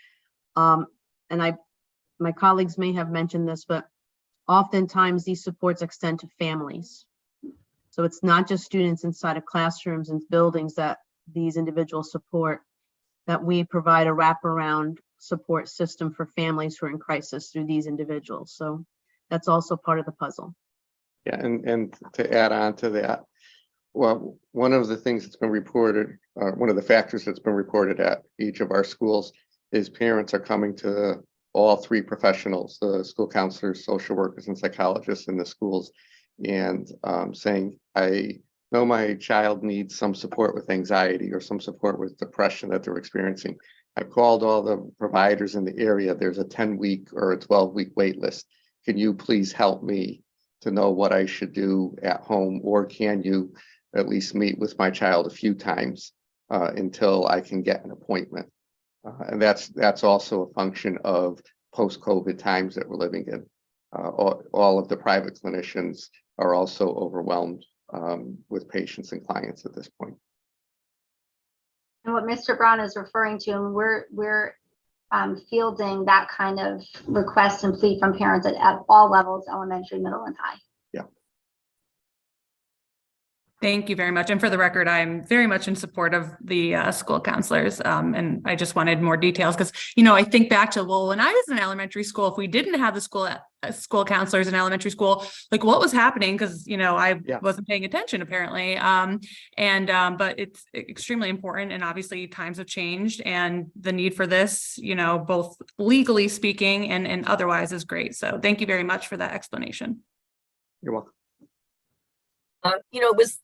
And my colleagues may have mentioned this, but oftentimes these supports extend to families. So it's not just students inside of classrooms and buildings that these individuals support, that we provide a wraparound support system for families who are in crisis through these individuals. So that's also part of the puzzle. Yeah, and to add on to that, well, one of the things that's been reported, one of the factors that's been reported at each of our schools is parents are coming to all three professionals, the school counselors, social workers, and psychologists in the schools, and saying, I know my child needs some support with anxiety or some support with depression that they're experiencing. I've called all the providers in the area. There's a 10-week or a 12-week wait list. Can you please help me to know what I should do at home? Or can you at least meet with my child a few times until I can get an appointment? And that's also a function of post-COVID times that we're living in. All of the private clinicians are also overwhelmed with patients and clients at this point. And what Mr. Brown is referring to, and we're fielding that kind of request and plea from parents at all levels, elementary, middle, and high. Thank you very much. And for the record, I'm very much in support of the school counselors. And I just wanted more details because, I think back to, well, when I was in elementary school, if we didn't have the school counselors in elementary school, like what was happening? Because, I wasn't paying attention apparently. But it's extremely important. And obviously times have changed and the need for this, both legally speaking and otherwise is great. So thank you very much for that explanation. You're welcome.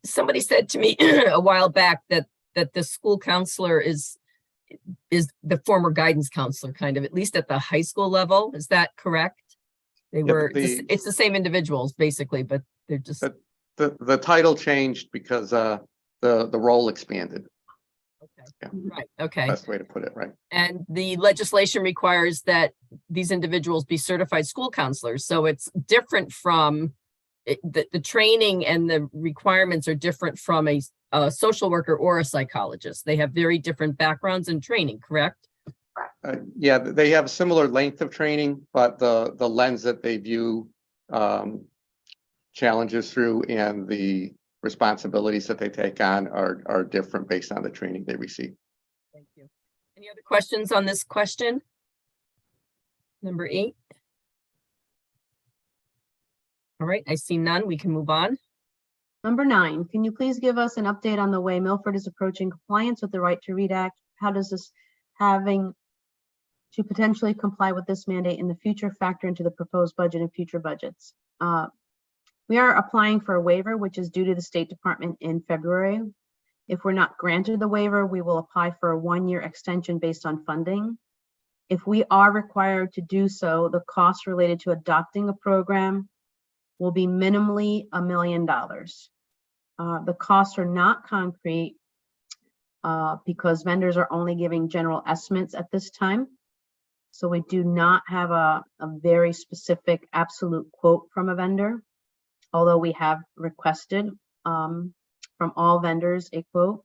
Somebody said to me a while back that the school counselor is the former guidance counselor, kind of, at least at the high school level. Is that correct? It's the same individuals basically, but they're just the title changed because the role expanded. Okay. Yeah. Right. Okay. Best way to put it, right? And the legislation requires that these individuals be certified school counselors, so it's different from. The training and the requirements are different from a social worker or a psychologist. They have very different backgrounds and training, correct? Yeah, they have a similar length of training, but the lens that they view challenges through and the responsibilities that they take on are different based on the training they receive. Thank you. Any other questions on this question? Number 8. All right, I see none. We can move on. Number 9, can you please give us an update on the way Milford is approaching compliance with the Right to Read Act? How does this having to potentially comply with this mandate in the future factor into the proposed budget and future budgets? We are applying for a waiver, which is due to the State Department in February. If we're not granted the waiver, we will apply for a 1-year extension based on funding. If we are required to do so, the costs related to adopting a program will be minimally $1 million. The costs are not concrete because vendors are only giving general estimates at this time. So we do not have a very specific absolute quote from a vendor, although we have requested from all vendors a quote.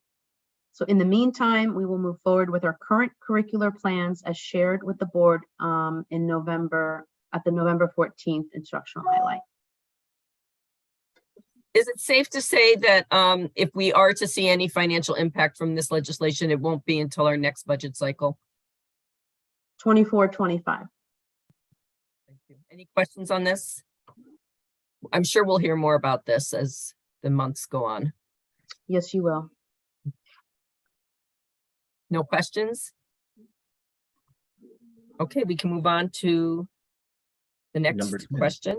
So in the meantime, we will move forward with our current curricular plans as shared with the board in November at the November 14th instructional highlight. Is it safe to say that if we are to see any financial impact from this legislation, it won't be until our next budget cycle? 24-25. Thank you. Any questions on this? I'm sure we'll hear more about this as the months go on. Yes, you will. No questions? Okay, we can move on to the next question.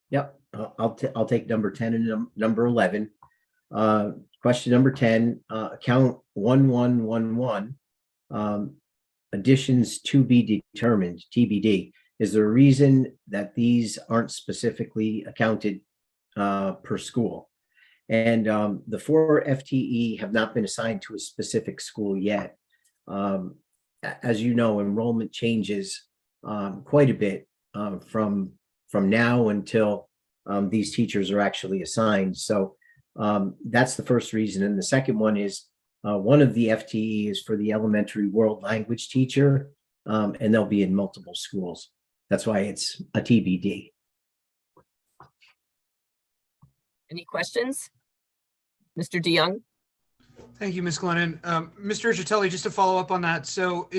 Yep, I'll take number 10 and number 11. Question number 10, account 1111, additions to be determined, TBD. Is there a reason that these aren't specifically accounted per school? And the 4 FTE have not been assigned to a specific school yet. As you know, enrollment changes quite a bit from now until these teachers are actually assigned. So that's the first reason. And the second one is one of the FTE is for the elementary world language teacher, and they'll be in multiple schools. That's why it's a TBD. Any questions? Mr. DeYoung? Thank you, Ms. Glennon. Mr. Urgitelli, just to follow up on that. So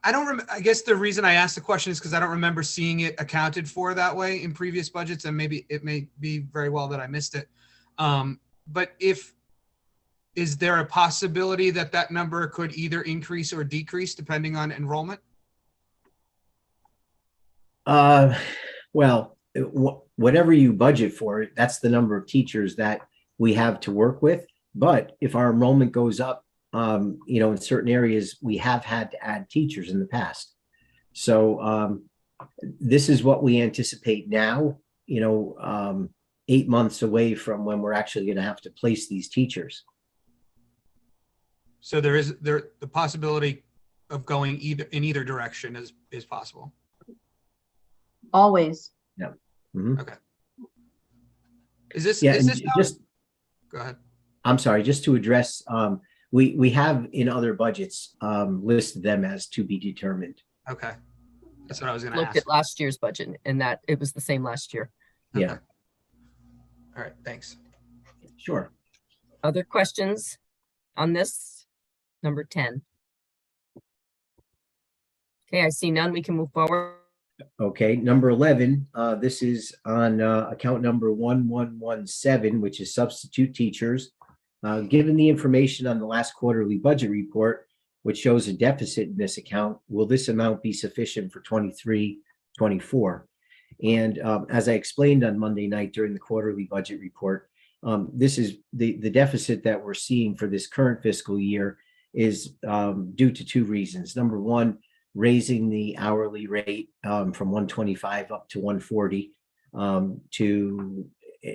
I guess the reason I asked the question is because I don't remember seeing it accounted for that way in previous budgets, and maybe it may be very well that I missed it. But is there a possibility that that number could either increase or decrease depending on enrollment? Well, whatever you budget for, that's the number of teachers that we have to work with. But if our enrollment goes up, in certain areas, we have had to add teachers in the past. So this is what we anticipate now, 8 months away from when we're actually going to have to place these teachers. So there is the possibility of going in either direction is possible. Always. Mhm. Okay. Is this Yeah, is and this how- just, go ahead. I'm sorry, just to address, we have in other budgets, listed them as to be determined. Okay. That's what I was going to Looked ask. at last year's budget and that it was the same last year. Yeah, Okay. All right. Thanks. sure. Other questions on this? Number 10. Okay, I see none. We can move forward. Okay, number 11, this is on account number 1117, which is substitute teachers. Given the information on the last quarterly budget report, which shows a deficit in this account, will this amount be sufficient for 23-24? And as I explained on Monday night during the quarterly budget report, this is the deficit that we're seeing for this current fiscal year is due to two reasons. Number one, raising the hourly rate from 125 up to 140 to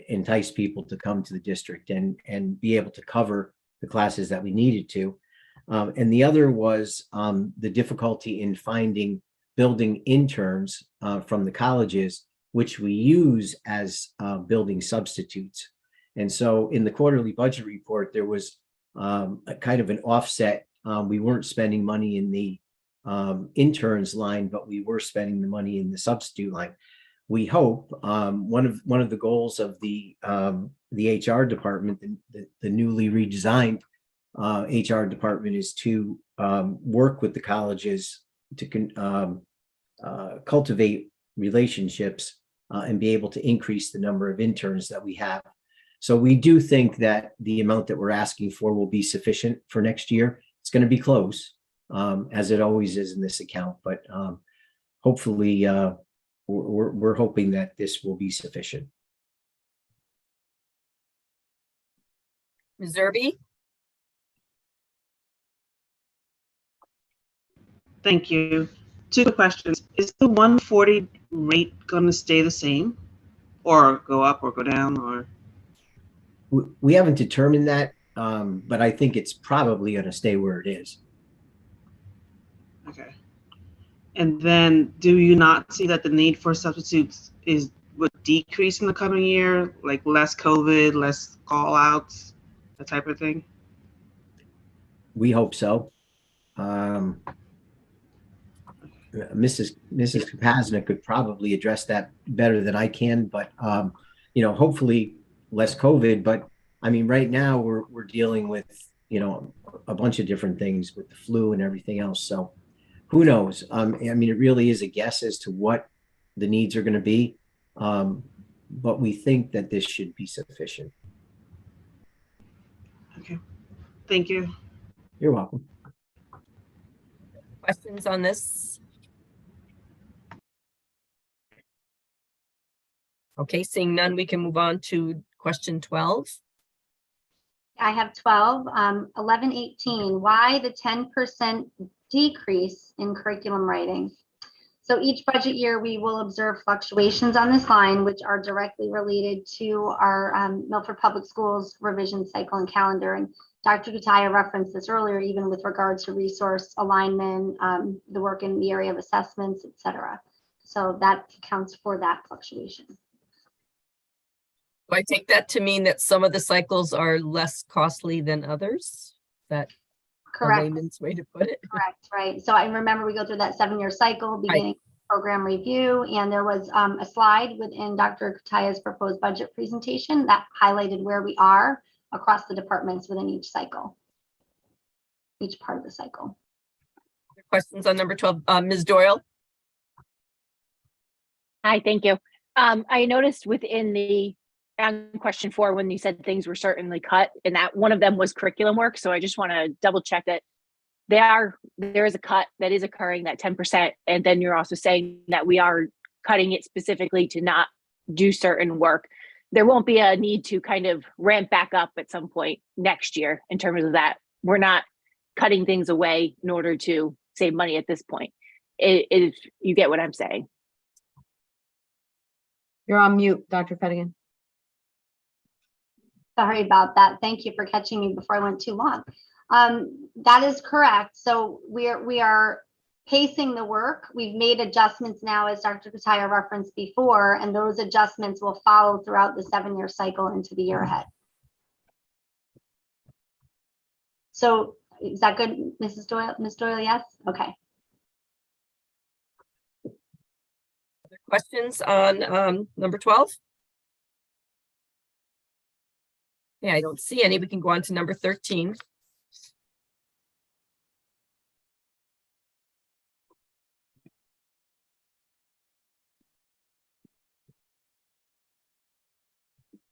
entice people to come to the district and be able to cover the classes that we needed to. And the other was the difficulty in finding building interns from the colleges, which we use as building substitutes. And so in the quarterly budget report, there was a kind of an offset. We weren't spending money in the interns line, but we were spending the money in the substitute line. We hope one of the goals of the HR department, the newly redesigned HR department, is to work with the colleges to cultivate relationships and be able to increase the number of interns that we have. So we do think that the amount that we're asking for will be sufficient for next year. It's going to be close, as it always is in this account, but hopefully we're hoping that this will be sufficient. Ms. Zerbe? Thank you. Two questions. Is the 140 rate going to stay the same or go up or go down or? We haven't determined that, but I think it's probably going to stay where it is. Okay. And then do you not see that the need for substitutes would decrease in the coming year, like less COVID, less call outs, that type of thing? We hope so. Mrs. Kapazna could probably address that better than I can, but hopefully less COVID. But I mean, right now we're dealing with a bunch of different things with the flu and everything else. So who knows? I mean, it really is a guess as to what the needs are going to be, but we think that this should be sufficient. Okay, thank you. You're welcome. Questions on this? Okay, seeing none, we can move on to question 12. I have 12, 1118, why the 10% decrease in curriculum writing? So each budget year, we will observe fluctuations on this line, which are directly related to our Milford Public Schools revision cycle and calendar. And Dr. Gutaya referenced this earlier, even with regards to resource alignment, the work in the area of assessments, et cetera. So that accounts for that fluctuation. Do I take that to mean that some of the cycles are less costly than others? Is that a Correct. layman's way to put it? Correct, right. So I remember we go through that 7-year cycle, beginning program review, and there was a slide within Dr. Kutaya's proposed budget presentation that highlighted where we are across the departments within each cycle, each part of the cycle. Questions on number 12? Ms. Doyle? Hi, thank you. I noticed within the question 4, when you said things were certainly cut, and that one of them was curriculum work. So I just want to double check that there is a cut that is occurring, that 10%. And then you're also saying that we are cutting it specifically to not do certain work. There won't be a need to kind of ramp back up at some point next year in terms of that. We're not cutting things away in order to save money at this point. If you get what I'm saying. You're on mute, Dr. Fettigan. Sorry about that. Thank you for catching me before I went too long. That is correct. So we are pacing the work. We've made adjustments now, as Dr. Kataya referenced before, and those adjustments will follow throughout the 7-year cycle into the year ahead. So is that good, Mrs. Doyle? Ms. Doyle, yes? Okay. Other questions on number 12? Yeah, I don't see any. We can go on to number 13.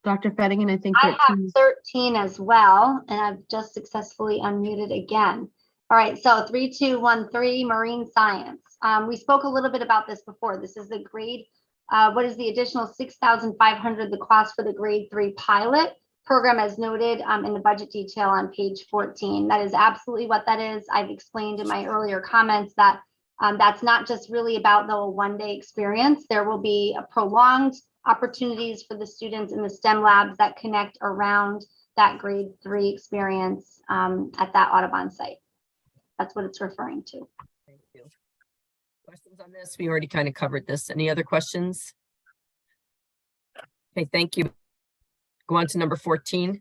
Dr. Fettigan, I think I have 13. 13 as well, and I've just successfully unmuted again. All right, so 3213 marine science. We spoke a little bit about this before. This is the grade. What is the additional 6,500? The cost for the grade 3 pilot program, as noted in the budget detail on page 14. That is absolutely what that is. I've explained in my earlier comments that that's not just really about the one-day experience. There will be a prolonged opportunities for the students in the STEM labs that connect around that grade 3 experience at that Audubon site. That's what it's referring to. Thank you. Questions on this? We already kind of covered this. Any other questions? Okay, thank you. Go on to number 14.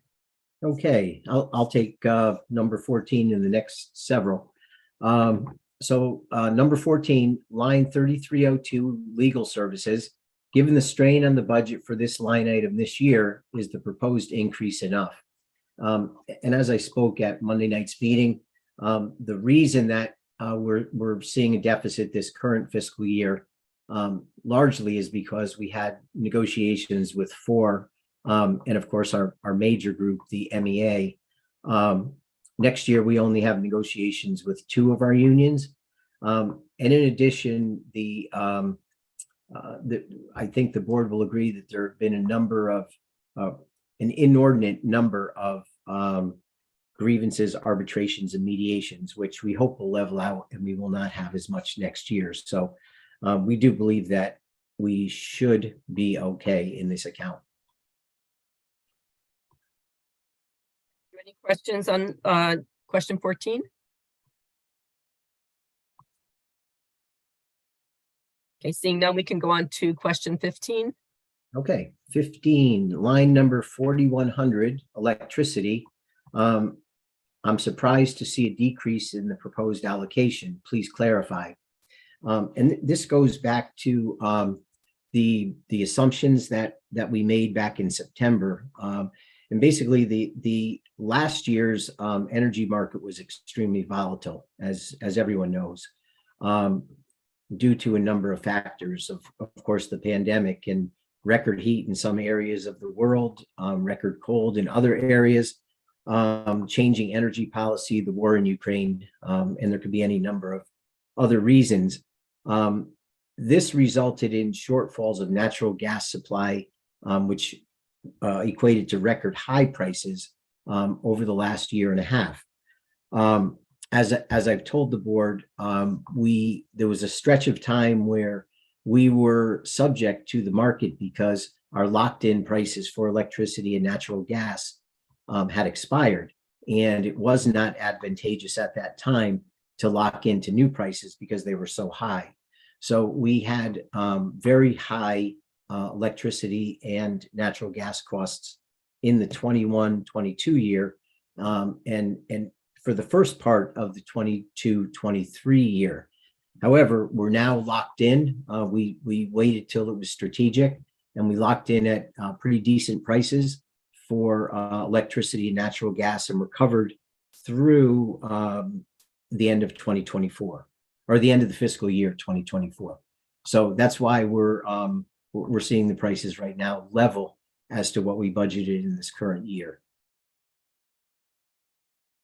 Okay, I'll take number 14 in the next several. Number 14, line 3302, legal services. Given the strain on the budget for this line item this year, is the proposed increase enough? And as I spoke at Monday night's meeting, the reason that we're seeing a deficit this current fiscal year largely is because we had negotiations with 4, and of course our major group, the MEA. Next year, we only have negotiations with 2 of our unions. And in addition, I think the board will agree that there have been a number of an inordinate number of grievances, arbitrations, and mediations, which we hope will level out and we will not have as much next year. So we do believe that we should be okay in this account. Any questions on question 14? Okay, seeing none, we can go on to question 15. Okay, 15, line number 4100, electricity. I'm surprised to see a decrease in the proposed allocation. Please clarify. And this goes back to the assumptions that we made back in September. And basically, the last year's energy market was extremely volatile, as everyone knows, due to a number of factors. Of course, the pandemic and record heat in some areas of the world, record cold in other areas, changing energy policy, the war in Ukraine, and there could be any number of other reasons. This resulted in shortfalls of natural gas supply, which equated to record high prices over the last year and a half. As I've told the board, there was a stretch of time where we were subject to the market because our locked-in prices for electricity and natural gas had expired, and it was not advantageous at that time to lock into new prices because they were so high. So we had very high electricity and natural gas costs in the 21-22 year, and for the first part of the 22-23 year. However, we're now locked in. We waited till it was strategic, and we locked in at pretty decent prices for electricity and natural gas, and we're covered through the end of 2024, or the end of the fiscal year 2024. So that's why we're seeing the prices right now level as to what we budgeted in this current year.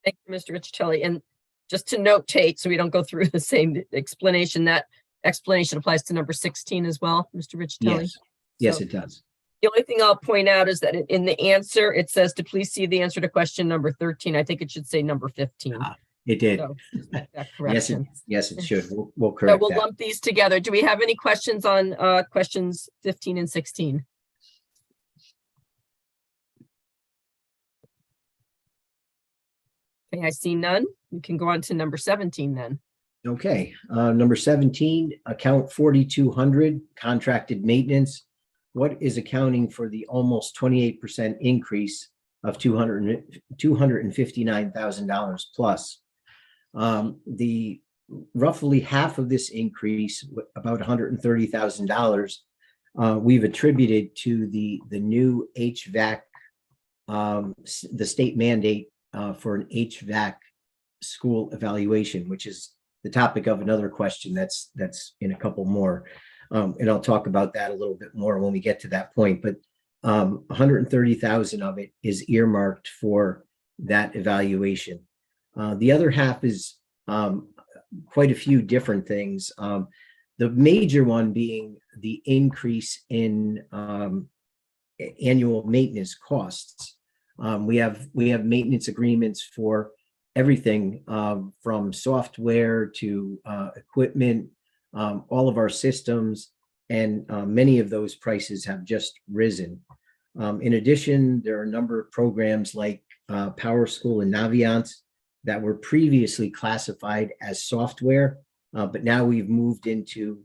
Thank you, Mr. Riccitelli. And just to notate, so we don't go through the same explanation, that explanation applies to number 16 as well, Mr. Riccitelli? Yes, yes, So it does. the only thing I'll point out is that in the answer, it says to please see the answer to question number 13. I think it should say number 15. It did. So, that Yes, correction. yes, it should. We'll So correct we'll that. lump these together. Do we have any questions on questions 15 and 16? Okay, Okay, I see none. We can go on to number 17 then. Okay, number 17, account 4200, contracted maintenance. What is accounting for the almost 28% increase of $259,000 plus? The roughly half of this increase, about $130,000, we've attributed to the new HVAC, the state mandate for an HVAC school evaluation, which is the topic of another question that's in a couple more. And I'll talk about that a little bit more when we get to that point. But 130,000 of it is earmarked for that evaluation. The other half is quite a few different things. The major one being the increase in annual maintenance costs. We have maintenance agreements for everything from software to equipment, all of our systems, and many of those prices have just risen. In addition, there are a number of programs like Power School and Naviance that were previously classified as software, but now we've moved those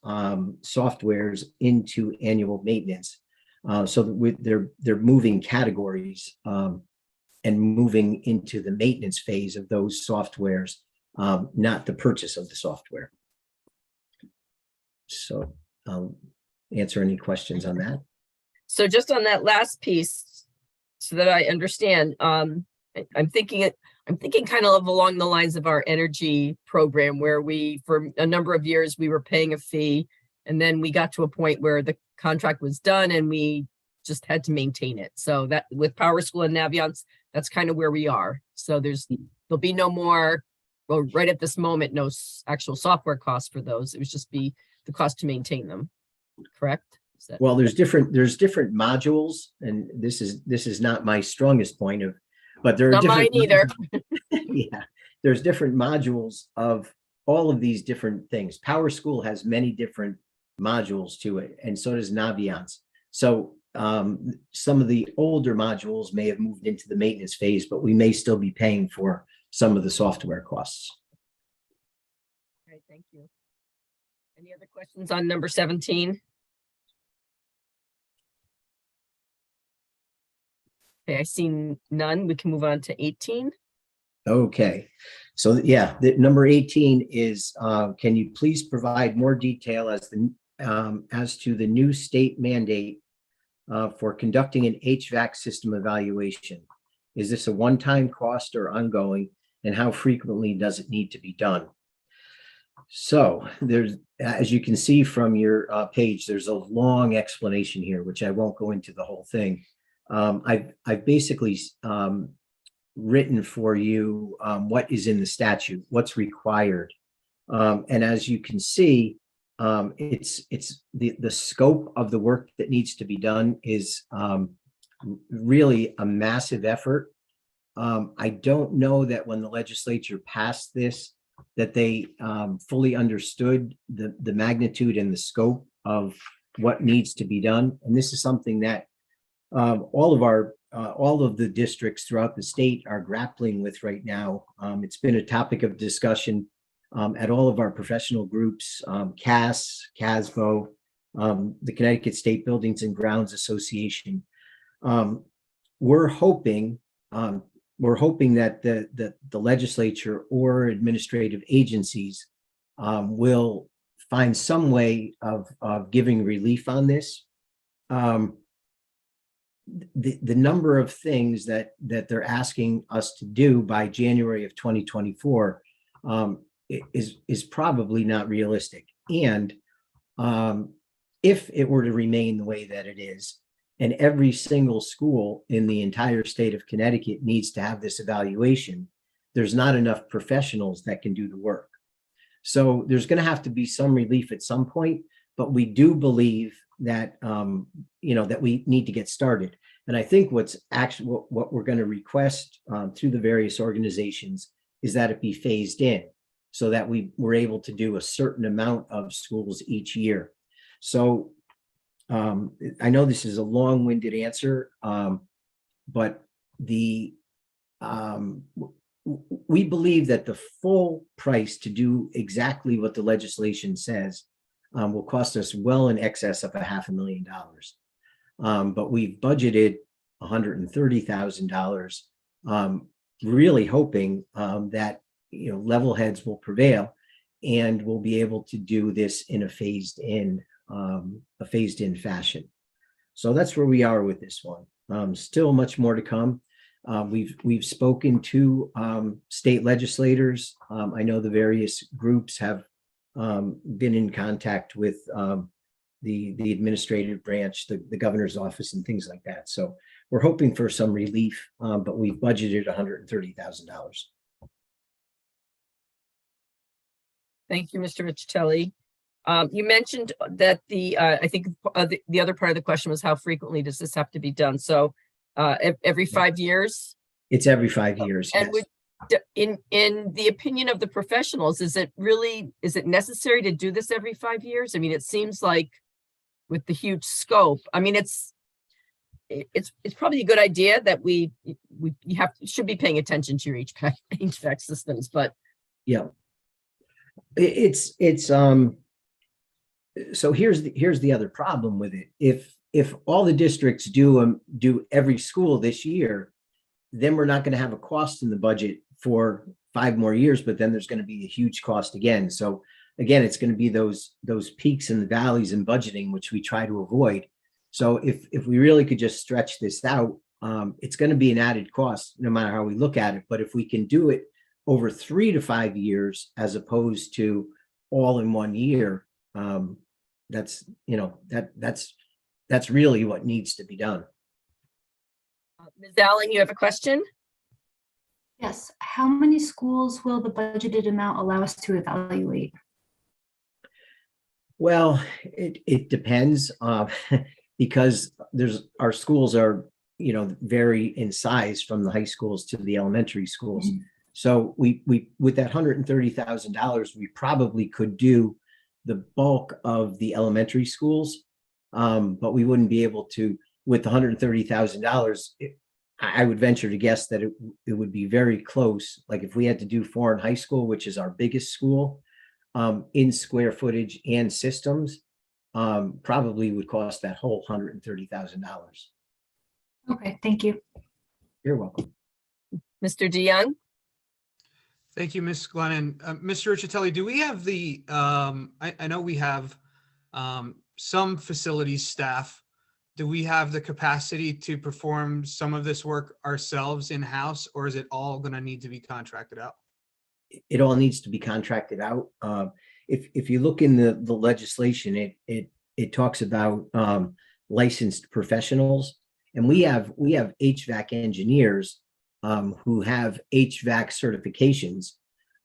softwares into annual maintenance. So that they're moving categories and moving into the maintenance phase of those softwares, not the purchase of the software. So I'll answer any questions on that. So just on that last piece, so that I understand, I'm thinking kind of along the lines of our energy program, where we, for a number of years, we were paying a fee, and then we got to a point where the contract was done and we just had to maintain it. So that with Power School and Naviance, that's kind of where we are. So there'll be no more, well, right at this moment, no actual software costs for those. It would just be the cost to maintain them. Correct? Well, there's different modules, and this is not my strongest point of, but there are not different. Mine either. Yeah, there's different modules of all of these different things. Power School has many different modules to it, and so does Naviance. So some of the older modules may have moved into the maintenance phase, but we may still be paying for some of the software costs. Okay, thank you. Any other questions on number 17? Okay, I see none. We can move on to 18. Okay, so yeah, the number 18 is, can you please provide more detail as to the new state mandate for conducting an HVAC system evaluation? Is this a one-time cost or ongoing, and how frequently does it need to be done? So there's, as you can see from your page, there's a long explanation here, which I won't go into the whole thing. I've basically written for you what is in the statute, what's required. And as you can see, it's the scope of the work that needs to be done is really a massive effort. I don't know that when the legislature passed this, that they fully understood the magnitude and the scope of what needs to be done. And this is something that all of the districts throughout the state are grappling with right now. It's been a topic of discussion at all of our professional groups, CAS, CASBO, the Connecticut State Buildings and Grounds Association. We're hoping that the legislature or administrative agencies will find some way of giving relief on this. The number of things that they're asking us to do by January of 2024 is probably not realistic. And if it were to remain the way that it is, and every single school in the entire state of Connecticut needs to have this evaluation, there's not enough professionals that can do the work. So there's going to have to be some relief at some point, but we do believe that that we need to get started. And I think what we're going to request through the various organizations is that it be phased in, so that we're able to do a certain amount of schools each year. So I know this is a long-winded answer, but the we believe that the full price to do exactly what the legislation says will cost us well in excess of $500,000. But we've budgeted $130,000, really hoping that level heads will prevail and we'll be able to do this in a phased in fashion. So that's where we are with this one. Still much more to come. We've spoken to state legislators. I know the various groups have been in contact with the administrative branch, the governor's office, and things like that. So we're hoping for some relief, but we've budgeted $130,000. Thank you, Mr. Michitelli. You mentioned that I think the other part of the question was how frequently does this have to be done? So every 5 years? It's every 5 years. And yes. in the opinion of the professionals, is it necessary to do this every 5 years? I mean, it seems like with the huge scope, I mean, it's probably a good idea that we should be paying attention to your HVAC systems, but yeah, so here's the other problem with it. If all the districts do every school this year, then we're not going to have a cost in the budget for 5 more years, but then there's going to be a huge cost again. So again, it's going to be those peaks and valleys in budgeting, which we try to avoid. So if we really could just stretch this out, it's going to be an added cost no matter how we look at it. But if we can do it over 3 to 5 years, as opposed to all in 1 year, that's really what needs to be done. Ms. Allen, you have a question? Yes. How many schools will the budgeted amount allow us to evaluate? Well, it depends, because our schools are, vary in size from the high schools to the elementary schools. Mm-hmm. So we with that $130,000, we probably could do the bulk of the elementary schools, but we wouldn't be able to with the $130,000. I would venture to guess that it would be very close. Like if we had to do Foreign High School, which is our biggest school, in square footage and systems, probably would cost that whole $130,000. Okay, thank you. You're welcome. Mr. DeYoung? Thank you, Ms. Glennon. Mr. Riccitelli, do we have I know we have some facilities staff. Do we have the capacity to perform some of this work ourselves in-house, or is it all going to need to be contracted out? It all needs to be contracted out. If you look in the legislation, it talks about licensed professionals, and we have HVAC engineers who have HVAC certifications,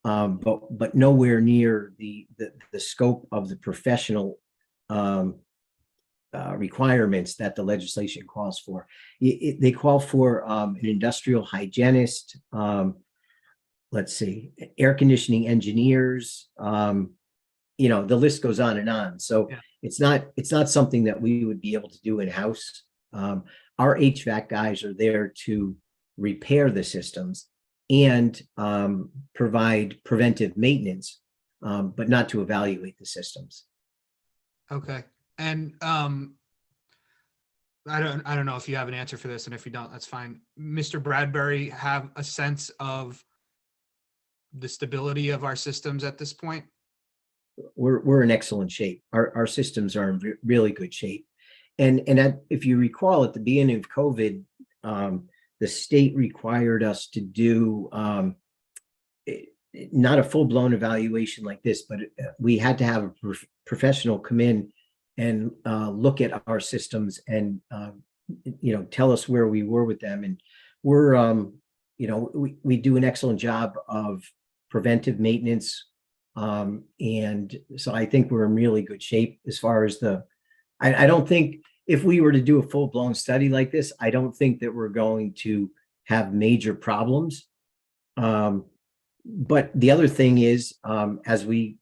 but nowhere near the scope of the professional requirements that the legislation calls for. They call for an industrial hygienist, let's see, air conditioning engineers, the list goes on and on. So yeah. It's not something that we would be able to do in-house. Our HVAC guys are there to repair the systems and provide preventive maintenance, but not to evaluate the systems. Okay. And I don't know if you have an answer for this, and if you don't, that's fine. Mr. Bradbury, have a sense of the stability of our systems at this point? We're in excellent shape. Our systems are in really good shape. And if you recall, at the beginning of COVID, the state required us to do not a full-blown evaluation like this, but we had to have a professional come in and look at our systems and tell us where we were with them. And we're we do an excellent job of preventive maintenance, and so I think we're in really good shape as far as I don't think if we were to do a full-blown study like this, I don't think that we're going to have major problems. But the other thing is, as we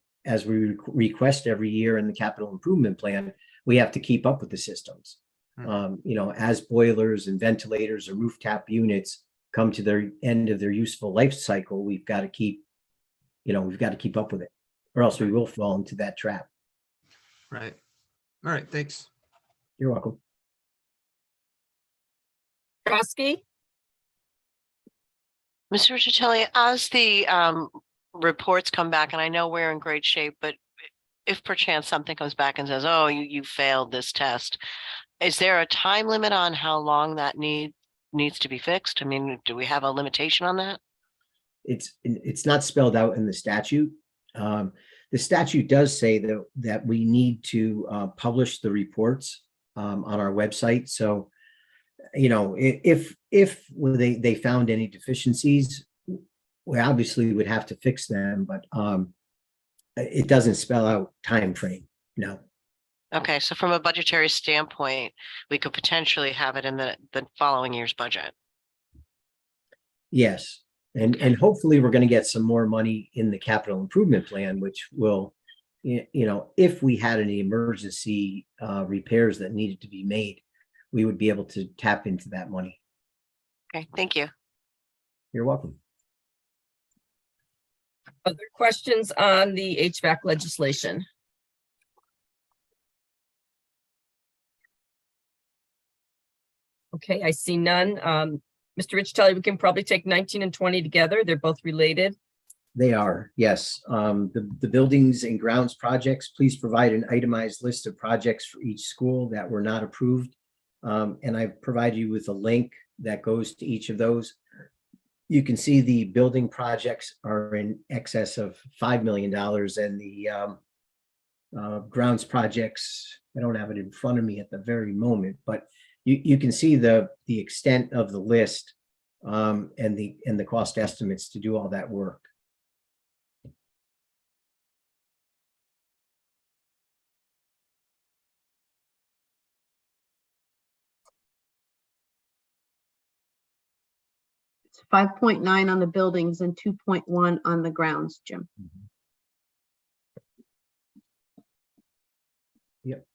request every year in the capital improvement plan, we have to keep up with the systems. As boilers and ventilators or roof tap units come to their end of their useful life cycle, we've got to keep, we've got to keep up with it, or else we will fall into that trap. Right. All right, thanks. You're welcome. Trustee? Mr. Richatelli, as the reports come back, and I know we're in great shape, but if perchance something comes back and says, oh, you failed this test, is there a time limit on how long that needs to be fixed? I mean, do we have a limitation on that? It's not spelled out in the statute. The statute does say that we need to publish the reports on our website. So, if they found any deficiencies, we obviously would have to fix them, but it doesn't spell out time frame. No. Okay, so from a budgetary standpoint, we could potentially have it in the following year's budget. Yes. And hopefully we're going to get some more money in the capital improvement plan, which will, if we had any emergency repairs that needed to be made, we would be able to tap into that money. Okay, thank you. You're welcome. Other questions on the HVAC legislation? Okay, I see none. Mr. Richatelli, we can probably take 19 and 20 together. They're both related. They are, yes. The buildings and grounds projects, please provide an itemized list of projects for each school that were not approved. And I've provided you with a link that goes to each of those. You can see the building projects are in excess of $5 million, and the grounds projects, I don't have it in front of me at the very moment, but you can see the extent of the list and the cost estimates to do all that work. It's 5.9 on the buildings and 2.1 on the grounds, Jim. Yep.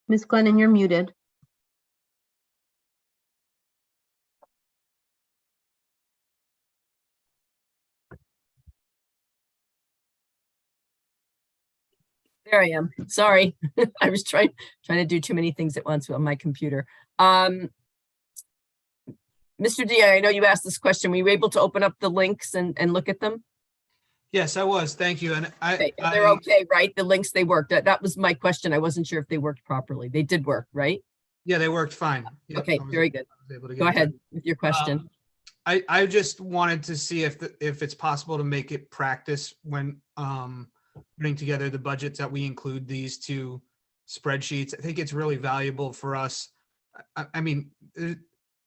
Ms. Glennon, you're muted. There I am. Sorry. I was trying to do too many things at once on my computer. Mr. Dia, I know you asked this question. Were you able to open up the links and look at them? Yes, I was. Thank you. And Okay, they're okay, right? The links, they worked. That was my question. I wasn't sure if they worked properly. They did work, right? Yeah, they worked fine. Yep, Okay, very good. Go ahead with your question. I just wanted to see if it's possible to make it practice when putting together the budgets that we include these two spreadsheets. I think it's really valuable for us. I mean,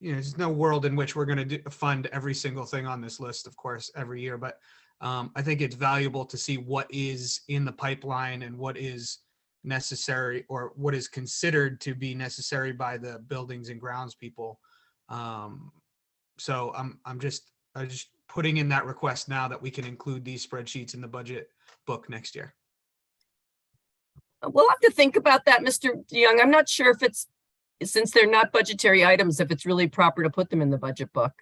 there's no world in which we're going to fund every single thing on this list, of course, every year, but I think it's valuable to see what is in the pipeline and what is necessary, or what is considered to be necessary by the buildings and grounds people. So I'm just putting in that request now that we can include these spreadsheets in the budget book next year. We'll have to think about that, Mr. Young. I'm not sure if it's, since they're not budgetary items, if it's really proper to put them in the budget book.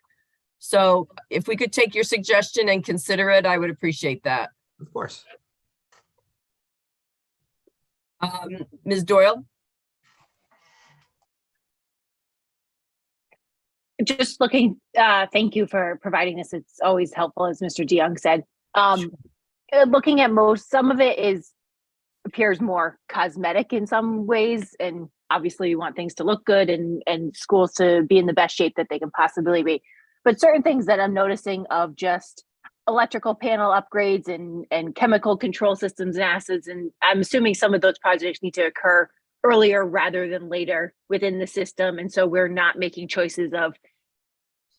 So if we could take your suggestion and consider it, I would appreciate that. Of course. Ms. Doyle? Just looking, thank you for providing this. It's always helpful, as Mr. DeYoung said. Looking at some of it appears more cosmetic in some ways, and obviously we want things to look good and schools to be in the best shape that they can possibly be. But certain things that I'm noticing of just electrical panel upgrades and chemical control systems and acids, and I'm assuming some of those projects need to occur earlier rather than later within the system. And so we're not making choices of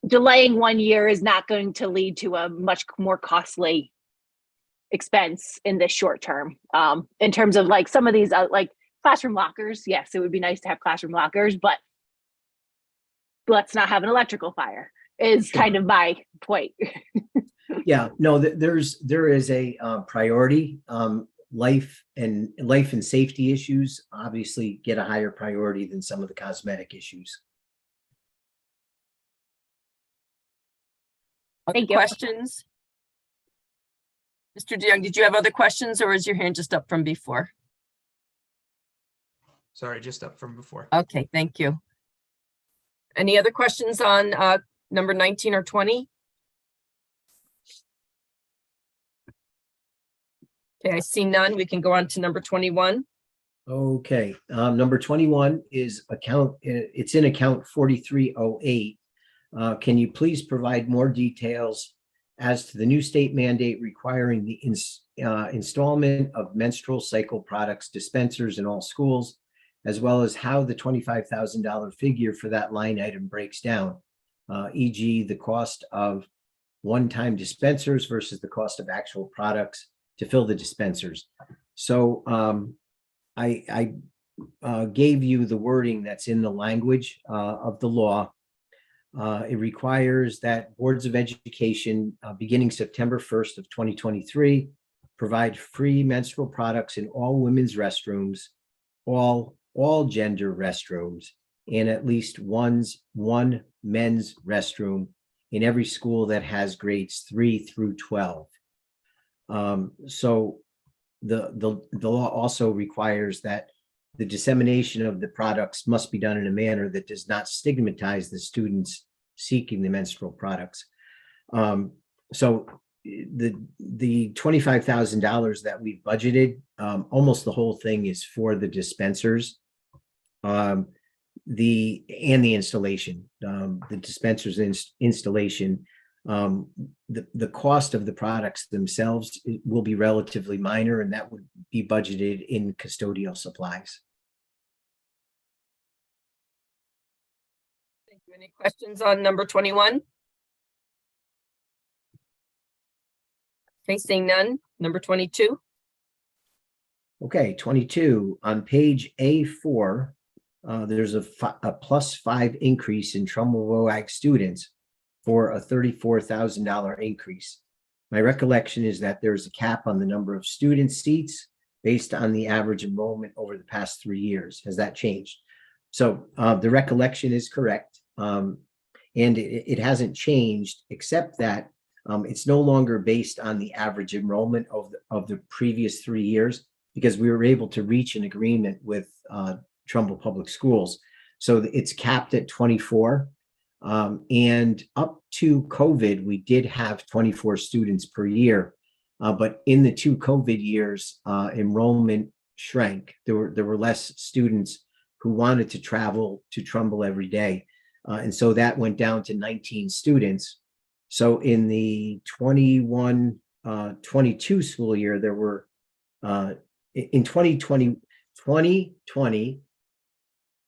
delaying 1 year is not going to lead to a much more costly expense in the short term. In terms of like some of these like classroom lockers, yes, it would be nice to have classroom lockers, but let's not have an electrical fire is kind of my point. Yeah, no, there is a priority. Life and safety issues obviously get a higher priority than some of the cosmetic issues. Other Thank you. questions? Mr. DeYoung, did you have other questions or is your hand just up from before? Sorry, just up from before. Okay, thank you. Any other questions on number 19 or 20? Okay, I see none. We can go on to number 21. Okay, number 21 is it's in account 4308. Can you please provide more details as to the new state mandate requiring the installment of menstrual cycle products dispensers in all schools, as well as how the $25,000 figure for that line item breaks down, e.g. the cost of one-time dispensers versus the cost of actual products to fill the dispensers. So I gave you the wording that's in the language of the law. It requires that boards of education, beginning September 1st of 2023, provide free menstrual products in all women's restrooms, all gender restrooms, and at least one men's restroom in every school that has grades 3 through 12. So the law also requires that the dissemination of the products must be done in a manner that does not stigmatize the students seeking the menstrual products. So the $25,000 that we've budgeted, almost the whole thing is for the dispensers, and the installation, the dispensers installation. The cost of the products themselves will be relatively minor, and that would be budgeted in custodial supplies. Thank you. Any questions on number 21? Okay, seeing none. Number 22. Okay, 22 on page A4. There's a +5 increase in Trumbull VOAG students for a $34,000 increase. My recollection is that there's a cap on the number of student seats based on the average enrollment over the past 3 years. Has that changed? So the recollection is correct. And it hasn't changed, except that it's no longer based on the average enrollment of the previous 3 years, because we were able to reach an agreement with Trumbull Public Schools. So it's capped at 24. And up to COVID, we did have 24 students per year. But in the 2 COVID years, enrollment shrank. There were less students who wanted to travel to Trumbull every day. And so that went down to 19 students. So in the 21-22 school year, there were, in 2020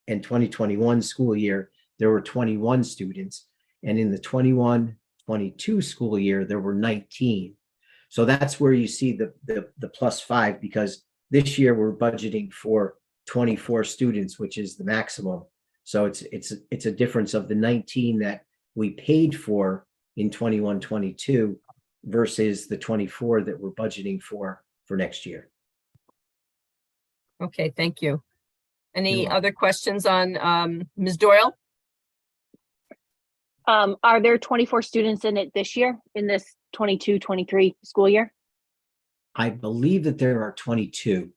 and 2021 school year, there were 21 students. And in the 21-22 school year, there were 19. So that's where you see the +5, because this year we're budgeting for 24 students, which is the maximum. So it's a difference of the 19 that we paid for in 21-22 versus the 24 that we're budgeting for next year. Okay, thank you. Any You're welcome. other questions on Ms. Doyle? Are there 24 students in it this year, in this 22-23 school year? I believe that there are 22.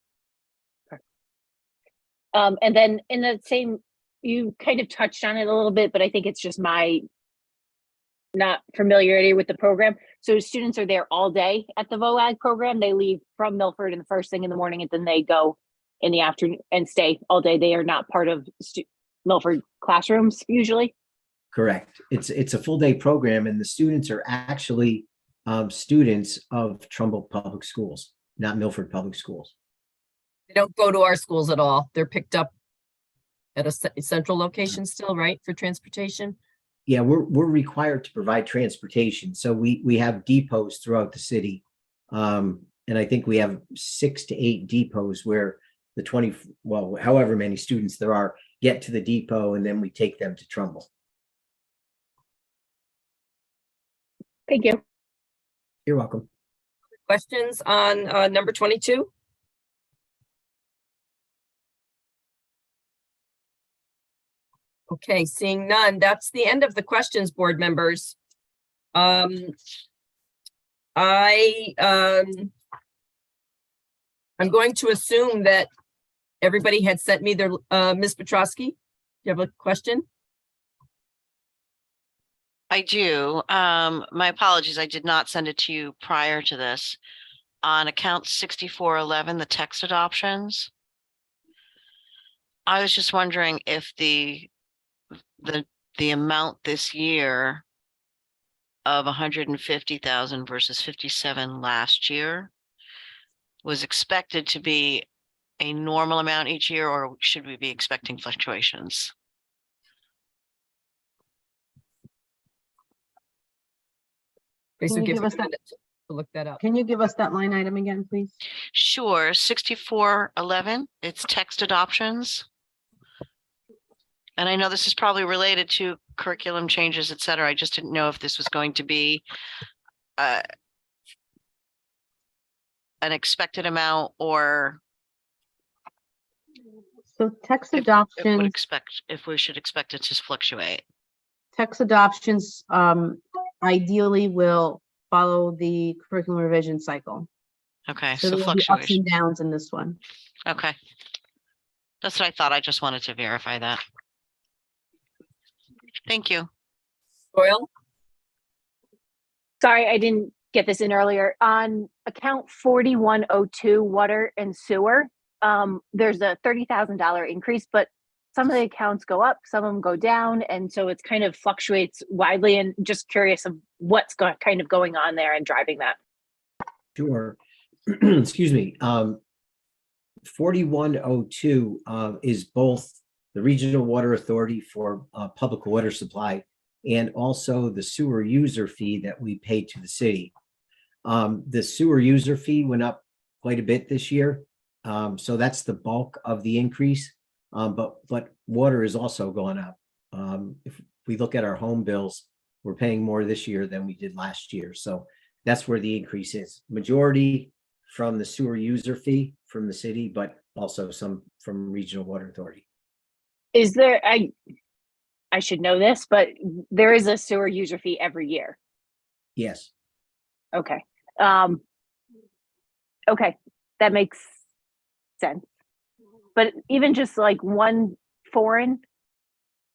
And then in the same, you kind of touched on it a little bit, but I think it's just my not familiarity with the program. So students are there all day at the VOAG program. They leave from Milford in the first thing in the morning, and then they go in the afternoon and stay all day. They are not part of Milford classrooms usually. Correct. It's a full day program, and the students are actually students of Trumbull Public Schools, not Milford Public Schools. They don't go to our schools at all. They're picked up at a central location still, right, for transportation? Yeah, we're required to provide transportation. So we have depots throughout the city. And I think we have 6 to 8 depots where the however many students there are, get to the depot, and then we take them to Trumbull. Thank you. You're welcome. Questions on number 22? Okay, seeing none, that's the end of the questions, board members. I'm going to assume that everybody had sent me their, Ms. Petrosky, you have a question? I do. My apologies. I did not send it to you prior to this. On account 6411, the text adoptions. I was just wondering if the amount this year of 150,000 versus 57 last year was expected to be a normal amount each year, or should we be expecting fluctuations? Okay, so Can you give give me us a that? minute to look that up. Can you give us that line item again, please? Sure, 6411, it's text adoptions. And I know this is probably related to curriculum changes, et cetera. I just didn't know if this was going to be an expected amount, or So text if adoptions, we should expect it to fluctuate. text adoptions ideally will follow the curriculum revision cycle. Okay, So so there will be ups fluctuation. and downs in this one. Okay. That's what I thought. I just wanted to verify that. Thank you. Doyle? Sorry, I didn't get this in earlier. On account 4102, water and sewer, there's a $30,000 increase, but some of the accounts go up, some of them go down. And so it's kind of fluctuates widely, and just curious of what's kind of going on there and driving that. Sure. Excuse me. 4102 is both the Regional Water Authority for public water supply and also the sewer user fee that we pay to the city. The sewer user fee went up quite a bit this year. So that's the bulk of the increase. But water is also going up. If we look at our home bills, we're paying more this year than we did last year. So that's where the increase is. Majority from the sewer user fee from the city, but also some from Regional Water Authority. Is there, I should know this, but there is a sewer user fee every year. Yes. Okay. Okay, that makes sense. But even just like one foreign,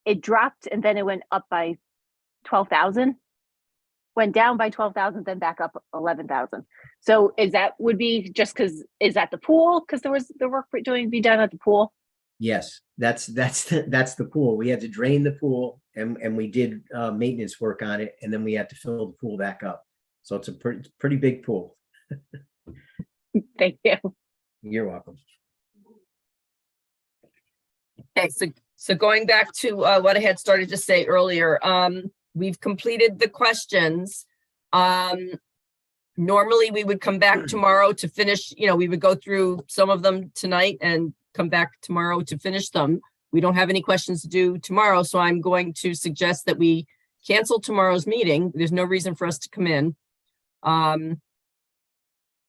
it dropped and then it went up by 12,000, went down by 12,000, then back up 11,000. So is that would be just because, is that the pool? Because there was the work be done at the pool? Yes, that's the pool. We had to drain the pool and we did maintenance work on it, and then we had to fill the pool back up. So it's a pretty big pool. Thank you. You're welcome. Okay, so going back to what I had started to say earlier, we've completed the questions. Normally we would come back tomorrow to finish, we would go through some of them tonight and come back tomorrow to finish them. We don't have any questions to do tomorrow, so I'm going to suggest that we cancel tomorrow's meeting. There's no reason for us to come in.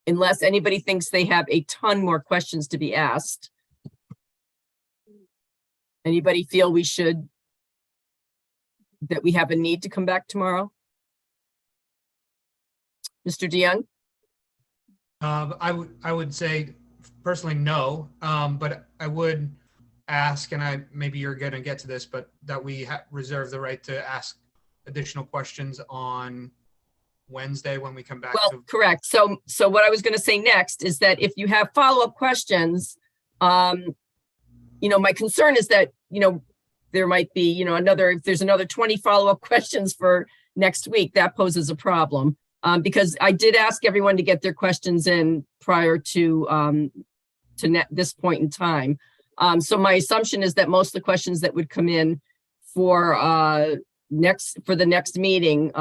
Unless anybody thinks they have a ton more questions to be asked. Anybody feel that we have a need to come back tomorrow? Mr. DeYoung? I would say personally no, but I would ask, and maybe you're going to get to this, but that we reserve the right to ask additional questions on Wednesday when we come back. Well, correct. So what I was going to say next is that if you have follow-up questions, my concern is that, there might be, if there's another 20 follow-up questions for next week, that poses a problem. Because I did ask everyone to get their questions in prior to this point in time. So my assumption is that most of the questions that would come in for the next meeting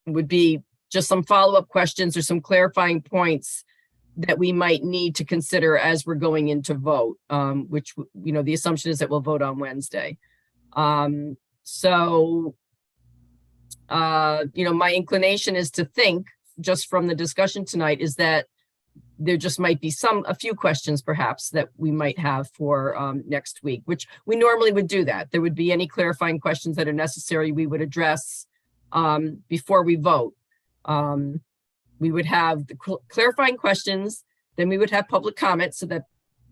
would be just some follow-up questions or some clarifying points that we might need to consider as we're going into vote, which, the assumption is that we'll vote on Wednesday. My inclination is to think, just from the discussion tonight, is that there just might be a few questions perhaps that we might have for next week, which we normally would do that. There would be any clarifying questions that are necessary, we would address before we vote. We would have the clarifying questions, then we would have public comment so that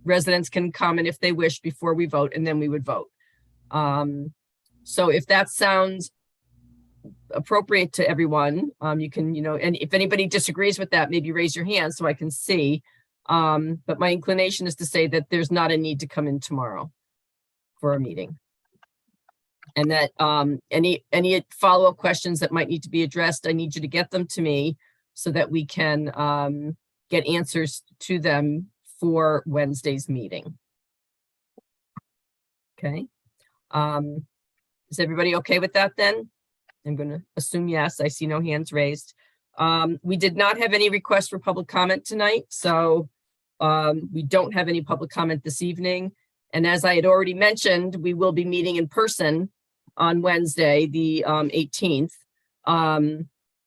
residents can comment if they wish before we vote, and then we would vote. So if that sounds appropriate to everyone, you can, and if anybody disagrees with that, maybe raise your hand so I can see. But my inclination is to say that there's not a need to come in tomorrow for a meeting. And that any follow-up questions that might need to be addressed, I need you to get them to me so that we can get answers to them for Wednesday's meeting. Okay. Is everybody okay with that then? I'm going to assume yes. I see no hands raised. We did not have any requests for public comment tonight, so we don't have any public comment this evening. And as I had already mentioned, we will be meeting in person on Wednesday, the 18th,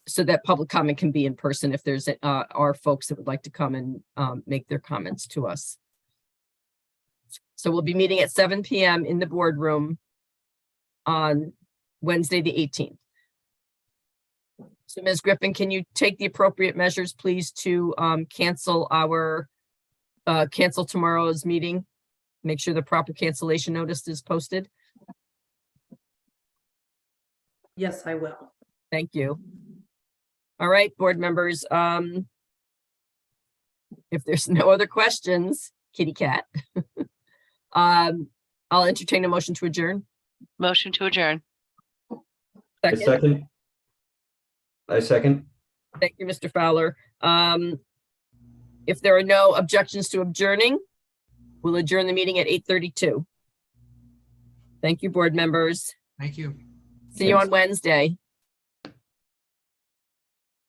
so that public comment can be in person if there's are folks that would like to come and make their comments to us. So we'll be meeting at 7 p.m. in the boardroom on Wednesday, the 18th. So Ms. Griffin, can you take the appropriate measures, please, to cancel tomorrow's meeting? Make sure the proper cancellation notice is posted. Yes, I will. Thank you. All right, board members. If there's no other questions, kitty cat, I'll entertain a motion to adjourn. Motion to adjourn. Second. I second. Thank you, Mr. Fowler. If there are no objections to adjourning, we'll adjourn the meeting at 8:32. Thank you, board members. Thank you. See you on Wednesday.